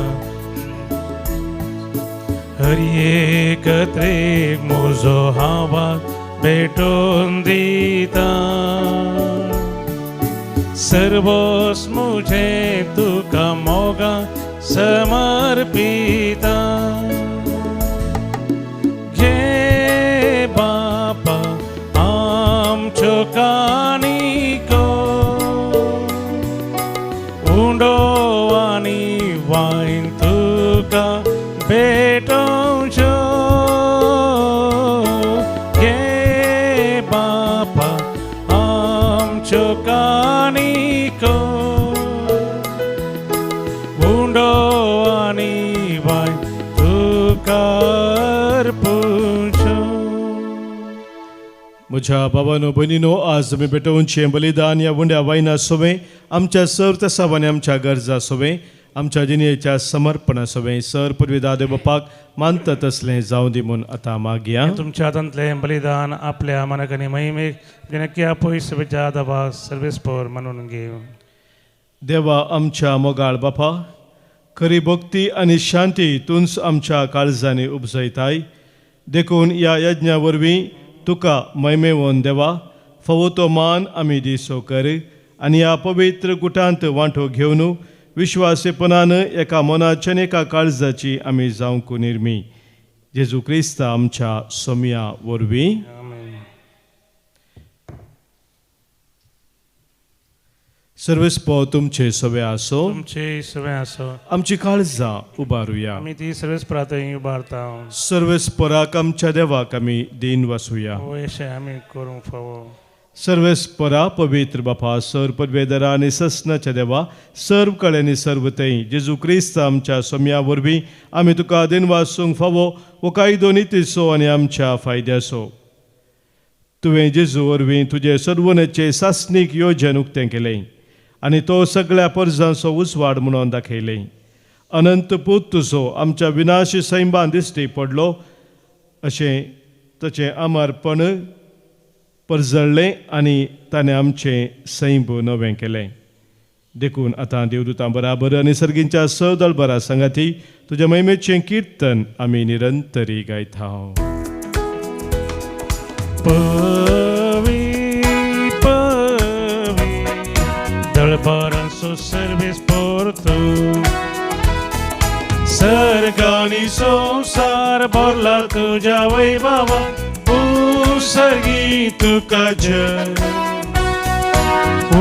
हर एक त्रेक म्हजो आवाज भेटोवन दिता, सर्वोस मुझें तुका मोगा समर्पिता. घे बापा आमच्यो काणिको, उंडो आनी वायन तुका भेटोवच्यो. घे बापा आमच्यो काणिको, उंडो आनी वायन तुका अर्पुच्यो. म्हज्या भावानो भयणीनो, आज आमी भेटोवचें बलिदान ह्या उंड्या वायना सोवें आमच्या सर्त सावांनी आमच्या गरजा सोवें आमच्या जिणेच्या समर्पणा सोवें सर पुर्वी दादे बापाक मानता तसलें जावं दी म्हूण आतां मागया. तुमच्या हातांतलें बलिदान आपल्या मनाक आनी महिमेक जिणेच्या पयस दवा सर्वेस्पर म्हणून घेवन. देवा आमच्या मोगाळ बापा, खरी भक्ती आनी शांती तुंच आमच्या काळजांनी उपजयताय. देखून ह्या यज्ञा वरवीं तुका मैमेवोन देवा फावो तो मान आमी दिसो कर आनी ह्या पवित्र गुटांत वांटो घेवन विश्वासेपणान एका मनाच्या आनी एका काळजाची आमी जावंक निर्मी जेजू क्रिस्त आमच्या सोम्या वरवीं आमेन. सर्वेस्पो तुमचे सवे आसो तुमचे सवे असो आमची काळजां उबारुया आमी ती सर्वेच प्रार्थना उबारता सर्वेस्पराक आमच्या देवाक आमी दिन वासुया वयशे आमी करूंक फावो सर्वेस्परा पवित्र बापा सर पदवेदरा आनी ससनाच्या देवा सर्व कळे आनी सर्व थंय जेजू क्रिस्त आमच्या सोम्या वरवीं आमी तुका दिन वासूंक फावो वो कायदो नितीसो आनी आमच्या फायद्याचो तुवें जेजू वरवीं तुजे सर्वनेचे सासणीक योजन उक्तें केलें आनी तो सगळ्या परजांचो उसवाड म्हणून दाखयलें अनंत पूत तुजो आमच्या विनाश सैमां दिश्टी पडलो अशें ताचें अमरपण परजळ्ळें आनी ताणें आमचें सैम नवें केलें देखून आतां देवदूतां बराबर आनी सर्गींच्या सदळ बरा सांगाती तुज्या महिमेचें कीर्तन आमी निरंतरी गायता Păvi, păvi, dălbăran sus servis portu. Sargani संसार भरला तुझ्या वैभवा उसर्गी तुका जय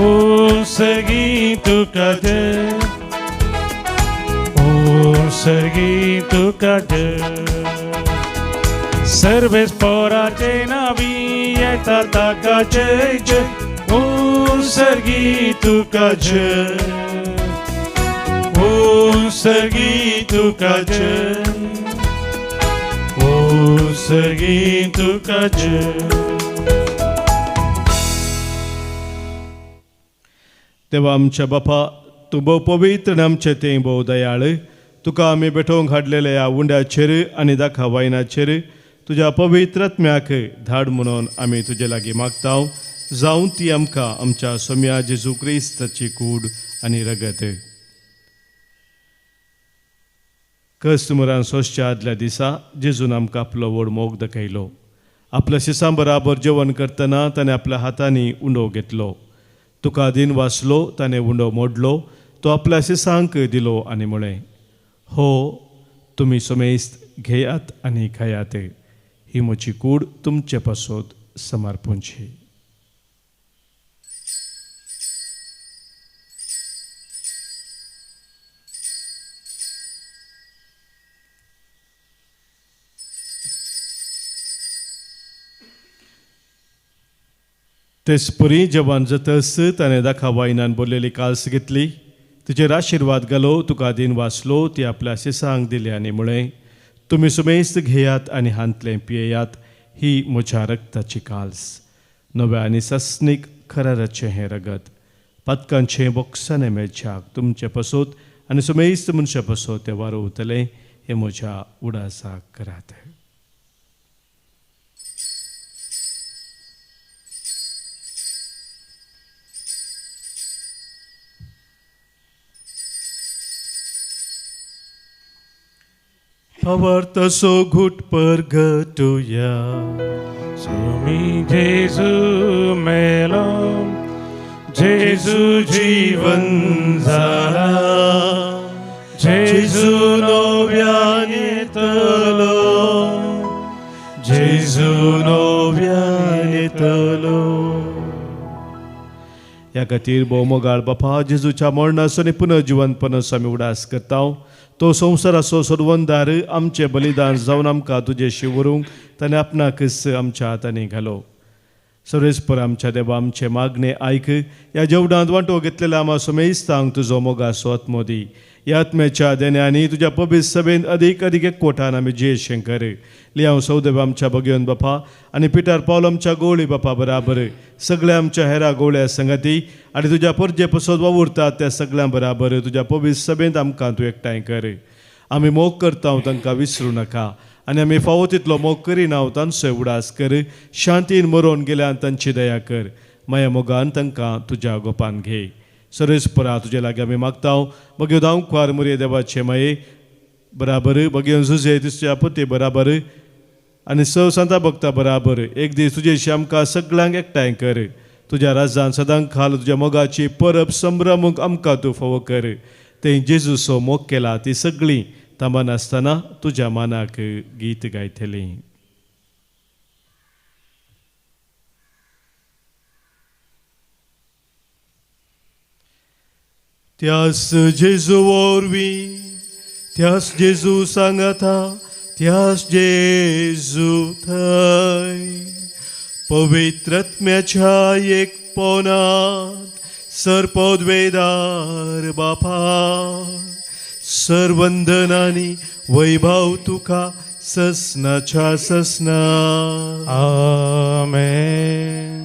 उसर्गी तुका जय उसर्गी तुका जय सर्वेस पोराचे नावी येता ताका जय जय उसर्गी तुका जय उसर्गी तुका जय उसर्गी तुका जय. देवा आमच्या बापा तूं भोव पवित्र आनी आमचें तें भोव दयाळ तुका आमी बेठोवंक हाडलेल्या ह्या उंड्याचेर आनी दाखा वायनाचेर तुज्या पवित्रात्म्याक धाड म्हणून आमी तुजे लागीं मागता जावं ती आमकां आमच्या सोम्या जेजू क्रिस्ताची कूड आनी रगत कस्तुमरान सोशच्या आदल्या दिसा जेजून आमकां आपलो व्हड मोग दाखयलो आपल्या शिसां बराबर जेवण करतना ताणें आपल्या हातांनी उंडो घेतलो तुका दिन वाचलो ताणें उंडो मोडलो तो आपल्या शिसांक दिलो आनी म्हळें हो तुमी सोमेस्त घेयात आनी खायात ही म्हजी कूड तुमचे पासत समर्पूंची. तेसपरी जेवण जातस ताणें दाखा वायनान बोरलेली काल्स घेतली तुजेर आशिर्वाद घालो तुका दिन वाचलो ती आपल्या शिसांक दिली आनी म्हळें तुमी सुमेस्त घेयात आनी हांतलें पियेयात ही म्हज्या रक्ताची काल्स नव्या आनी सस्नीक खराराचें हें रगत पदकांचें बोक्साने मेळच्याक तुमचे पासत आनी सुमेस्त मनशा पासत तें वारोवतलें हें म्हज्या उडासाक करात. Pavartaso घुट परगटुया सुमी जेजू मेलो जेजू जीवन जाला जेजू नव्यान येतलो जेजू नव्यान येतलो. ह्या खातीर भोव मोगाळ बापा जेजूच्या मरणाचो आनी पुनर्जिवनपणाचो आमी उडास करता तो संवसाराचो सोडवंदार आमचें बलिदान जावन आमकां तुजेशी व्हरूंक ताणें आपणाकच आमच्या हातांनी घालो. सर्वेस्पर आमच्या देवा आमचे मागणे आयक ह्या जेवणांत वांटो घेतलेल्या आमा सुमेस्तांक तुजो मोगाचो आत्मो दी ह्या आत्म्याच्या देण्यानी तुज्या पबीत सभेंत अदीक अदीक एकवटान आमी जेशें कर लियांव सौदेव आमच्या भगवन बापा आनी पिटर पावल आमच्या गोवळी बापा बराबर सगळ्या आमच्या हेरा गोवळ्या संगती आनी तुज्या परजे पसत वावुरतात त्या सगळ्यां बराबर तुज्या पबीत सभेंत आमकां तूं एकठांय कर. आमी मोग करता तांकां विसरूं नाका आनी आमी फावो तितलो मोग करिना तांचोय उडास कर शांतीन मरोवन गेल्यान तांची दया कर माया मोगान तांकां तुज्या गोपान घे. सर्वेस्परा तुजे लागीं आमी मागता मगे धांवकार मुरे देवाचे माये बराबर मगे झुजे तुज्या पती बराबर आनी संता भक्ता बराबर एक दीस तुजेशी आमकां सगळ्यांक एकठांय कर. तुज्या राजान सदां खाल तुज्या मोगाची परब संभ्रमूंक आमकां तूं फावो कर. ते जेजूसो मोग केला ती सगळीं तांबान आसतना तुज्या मानाक गीत गायतलीं. त्यास जेजू वरवीं त्यास जेजू सांगाता त्यास जेजू थंय पवित्रत्म्याच्या एकपणांत सरपदवेदार बापा सर्वंदनांनी वैभव तुका ससनाच्या ससना. आमेन.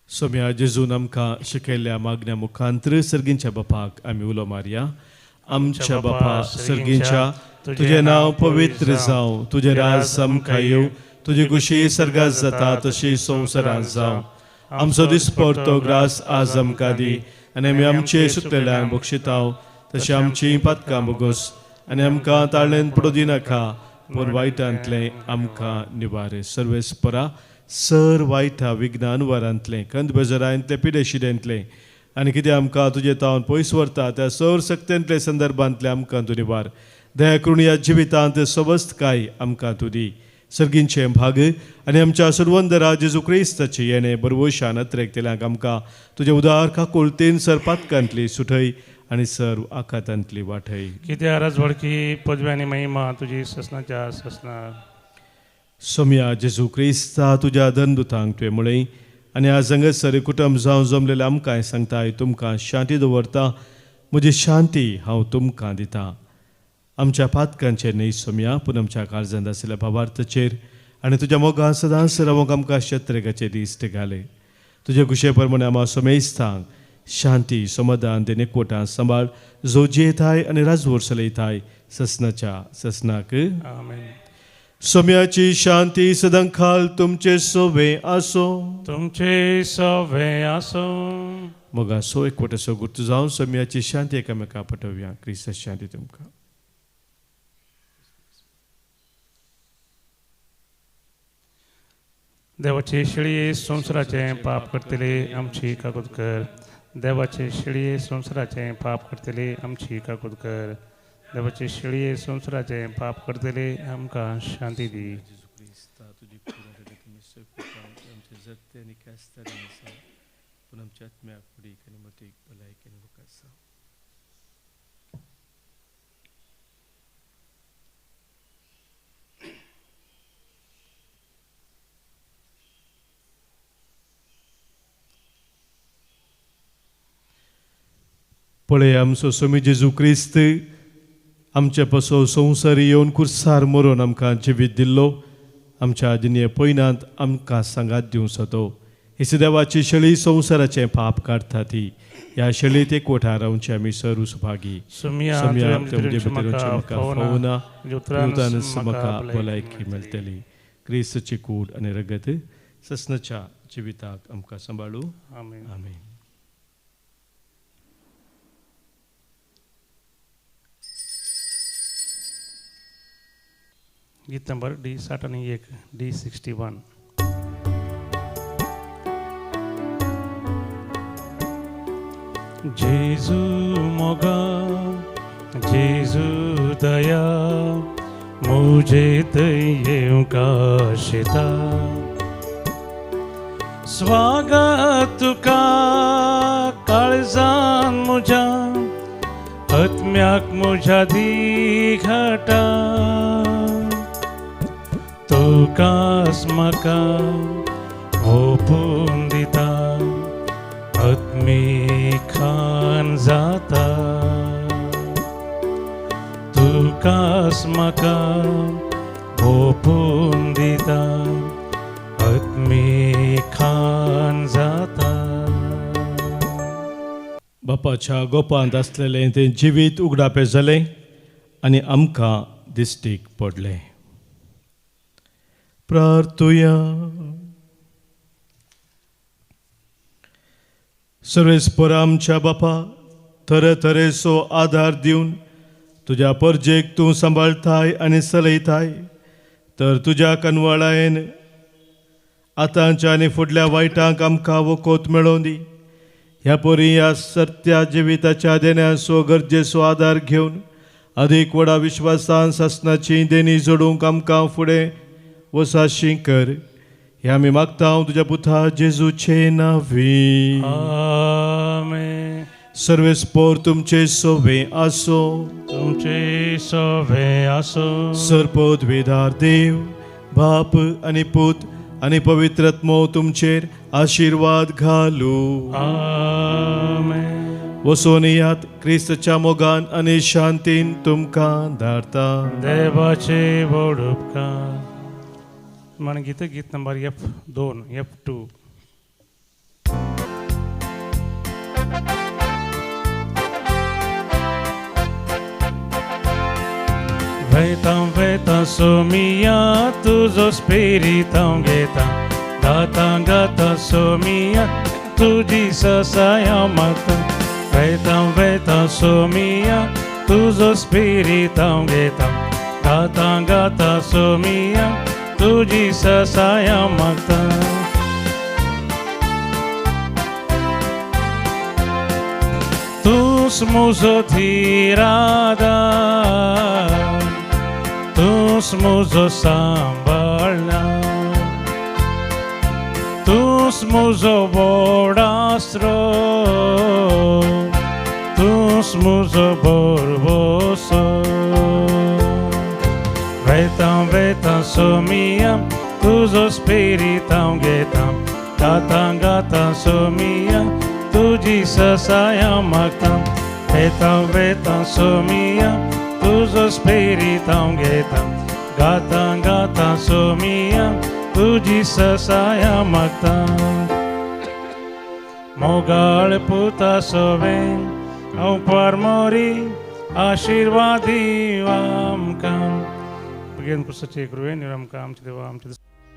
सोम्या जेजून आमकां शिकयल्ल्या मागण्या मुखांतर सर्गींच्या बापाक आमी उलो मारया. आमच्या बापा सर्गींच्या तुजें नांव पवित्र जावं, तुजें राज आमकां येवं, तुजी कुशी सर्गात जाता तशी संवसारांत जावं. आमचो दिसपडटो ग्रास आज आमकां दी आनी आमी आमचे सुकलेल्यांक बक्षितांव तशी आमची पातकां बोगोस आनी आमकां ताळणेंत पडूं दिनाका पूण वायटांतलें आमकां निवार. सर्वेस्परा सर वायटा विघ्नान वरांतलें कंद बेजारांतलें पिडेशिडेंतलें आनी कितें आमकां तुजे तावन पयस व्हरता त्या सर सक्तेंतले संदर्भांतले आमकां तूं निवार. दया करून ह्या जिवितांत सबस्तकाय आमकां तूं दी. सर्गींचे भाग आनी आमच्या सुरवंदरा जेजू क्रिस्ताचे येणे बरवशान अत्रेकतेल्यांक आमकां तुजे उदार काकुळतेन सर पातकांतली सुटय आनी सर्व आखातांतली वाटय. कित्या राजवडकी पदव्यांनी महिमा तुजी ससनाच्या ससना. सोम्या जेजू क्रिस्ता तुज्या धनदुतांक तुवें म्हळें आनी आज हांगासर कुटुंब जावं जमलेले आमकांय सांगताय तुमकां शांती दवरता. म्हजी शांती हांव तुमकां दितां. आमच्या पातकांचेर न्ही सोम्या पूण आमच्या काळजांत आशिल्ल्या भावार्थाचेर आनी तुज्या मोगान सदांच रावंक आमकां शेत्रेगाचे दिश्ट घाले. तुजे कुशे प्रमाणे आमी सोमेस्तांक शांती समाधान देन एकवटां सांबाळ जो जेताय आनी राजवट चलयताय ससनाच्या ससनाक. आमेन. सोम्याची शांती सदां खाल तुमचे सोवे आसो. तुमचे सवे आसो. मोगा सो एकवटाचो गुर्त जावन सोम्याची शांती एकामेकां पटोवया. क्रिस्त शांती तुमकां. देवाचे शिळये संवसाराचे पाप करतले आमची काकूत कर. देवाचे शिळये संवसाराचे पाप करतले आमची काकूत कर. देवाचे शिळये संवसाराचे पाप करतले आमकां शांती दी. पळय आमचो सोमी जेजू क्रिस्त आमचे पासो संवसार येवन कुर्सार मरून आमकां जिवीत दिल्लो. आमच्या जिणे पयनांत आमकां सांगात दिवं सोदो. हेच देवाची शळी संवसाराचें पाप काडटा ती. ह्या शळीत एकवटां रावचे आमी सर सुभागी. सुमिया म्हाका भलायकी मेळटली. क्रिस्तची कूड आनी रगत ससनाच्या जिविताक आमकां सांबाळू. आमेन. आमेन. गीत नंबर D61 D61. जेजू मोगा जेजू दया मुझे दये काशिता. स्वागत तुका काळजान म्हज्या आत्म्याक म्हज्या दी घाटा. तुकाच म्हाका ओपून दिता आत्मीखान जाता. तुकाच म्हाका ओपून दिता आत्मीखान जाता. बापाच्या गोपांत आसलेलें तें जिवीत उगडापें जालें आनी आमकां दिश्टीक पडलें. प्रार्थुया. सर्वेस्परा आमच्या बापा तरेतरेचो आदार दिवन तुज्या परजेक तूं सांबाळताय आनी चलयताय, तर तुज्या कनवळायेन आतांच्या आनी फुडल्या वायटांक आमकां वखद मेळोवन दी. ह्या परी ह्या सत्या जिविताच्या देण्याचो गरजेचो आदार घेवन अदीक व्हडा विश्वासान सासणाची देणी जोडूंक आमकां फुडें वसाशी कर. हे आमी मागता तुज्या पुता जेजूचे नांवी. आमेन. सर्वेस्पोर तुमचे सोवे आसो. तुमचे सोवे आसो. सर्पोद्वेदार देव बाप आनी पूत आनी पवित्रत्मो तुमचेर आशिर्वाद घालू. आमेन. वसोन यात क्रिस्तच्या मोगान आनी शांतीन तुमकां धाडटा. देवाचे व्हड उपकार. मन गीत number F2 F2. Veta somia tuzo spiritão geta. Gata somia tuji sasaya mata. Veta somia tuzo spiritão geta. Gata somia tuji sasaya mata. Tus muso tirada, tus muso sambalna, tus muso bodastro, tus muso borboso. Veta somia, tuzo spiritão getam. Gata somia, tuji sasaya maktam. Veta somia, tuzo spiritão getam. Gata somia, tuji sasaya maktam. Mogal puta sovem, au parmori, आशीर्वादी वामकाम.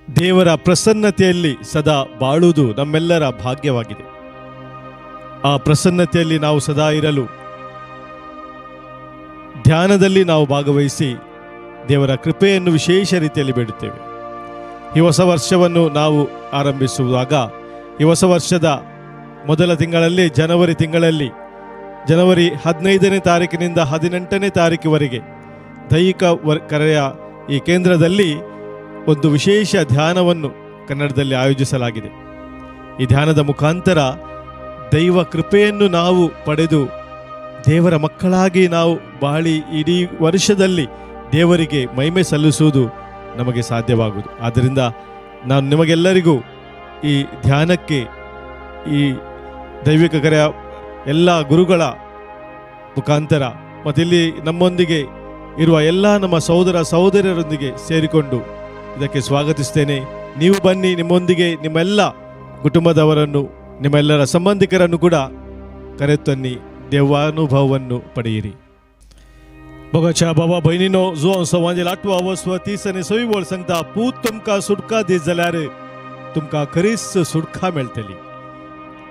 ದೇವರ ಪ್ರಸನ್ನತೆಯಲ್ಲಿ ಸದಾ ಬಾಳುವುದು ನಮ್ಮೆಲ್ಲರ ಭಾಗ್ಯವಾಗಿದೆ. ಆ ಪ್ರಸನ್ನತೆಯಲ್ಲಿ ನಾವು ಸದಾ ಇರಲು ಧ್ಯಾನದಲ್ಲಿ ನಾವು ಭಾಗವಹಿಸಿ ದೇವರ ಕೃಪೆಯನ್ನು ವಿಶೇಷ ರೀತಿಯಲ್ಲಿ ಬೇಡುತ್ತೇವೆ. ಈ ಹೊಸ ವರ್ಷವನ್ನು ನಾವು ಆರಂಭಿಸುವಾಗ ಈ ಹೊಸ ವರ್ಷದ ಮೊದಲ ತಿಂಗಳಲ್ಲಿ ಜನವರಿ 15ನೇ ತಾರೀಕಿನಿಂದ 18ನೇ ತಾರೀಕಿವರೆಗೆ ದೈಹಿಕ ಕರೆಯ ಈ ಕೇಂದ್ರದಲ್ಲಿ ಒಂದು ವಿಶೇಷ ಧ್ಯಾನವನ್ನು ಕನ್ನಡದಲ್ಲಿ ಆಯೋಜಿಸಲಾಗಿದೆ. ಈ ಧ್ಯಾನದ ಮುಖಾಂತರ ದೈವ ಕೃಪೆಯನ್ನು ನಾವು ಪಡೆದು ದೇವರ ಮಕ್ಕಳಾಗಿ ನಾವು ಬಾಳಿ ಇಡೀ ವರ್ಷದಲ್ಲಿ ದೇವರಿಗೆ ಮಹಿಮೆ ಸಲ್ಲಿಸುವುದು ನಮಗೆ ಸಾಧ್ಯವಾಗುವುದು. ಆದ್ದರಿಂದ ನಾನು ನಿಮಗೆಲ್ಲರಿಗೂ ಈ ಧ್ಯಾನಕ್ಕೆ ಈ ದೈವಿಕ ಕರೆಯ ಎಲ್ಲ ಗುರುಗಳ ಮುಖಾಂತರ ಮತ್ತು ಇಲ್ಲಿ ನಮ್ಮೊಂದಿಗೆ ಇರುವ ಎಲ್ಲ ನಮ್ಮ ಸಹೋದರ ಸಹೋದರಿಯರೊಂದಿಗೆ ಸೇರಿಕೊಂಡು ಇದಕ್ಕೆ ಸ್ವಾಗತಿಸ್ತೇನೆ. ನೀವು ಬನ್ನಿ, ನಿಮ್ಮೊಂದಿಗೆ ನಿಮ್ಮೆಲ್ಲ ಕುಟುಂಬದವರನ್ನು ನಿಮ್ಮೆಲ್ಲರ ಸಂಬಂಧಿಕರನ್ನು ಕೂಡ ಕರೆತನ್ನಿ, ದೇವಾನುಭವವನ್ನು ಪಡೆಯಿರಿ. बघाच्या बाबा बहिणीनो, जो संवादेला 8वा वर्स 30 आनी 6 वर्स सांगता पूत तुमकां सुटका दी जाल्यार तुमकां खरीच सुटका मेळटली.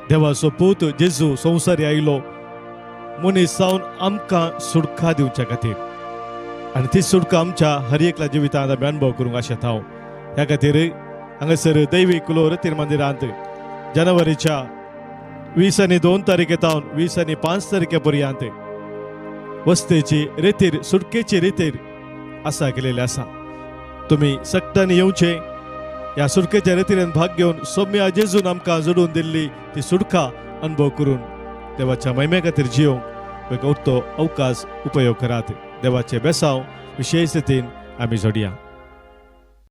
देवाचो पूत जेजू संवसारी आयलो मनीस जावन आमकां सुटका दिवच्या खातीर, आनी ती सुटका आमच्या हर एकल्या जिवितांत आमी अनुभव करूंक आशेत हांव. ह्या खातीर हांगासर दैवी कुलो रतीर मंदिरांत जानेवारीच्या 20 आनी 2 तारखेतावन 20 आनी 5 तारखे पर्यंत वस्तेची रितीर सुटकेची रितीर आसा केलेली आसा. तुम्ही सक्तांनी येवचे, ह्या सुटकेच्या रितीरेन भाग घेवन सौम्य जेजून आमकां जोडून दिल्ली ती सुटका अनुभव करून देवाच्या महिमे खातीर जियोंक एक उत्तो अवकाश उपयोग करात. देवाचे बेसांव विशेष रितीन आमी जोडया.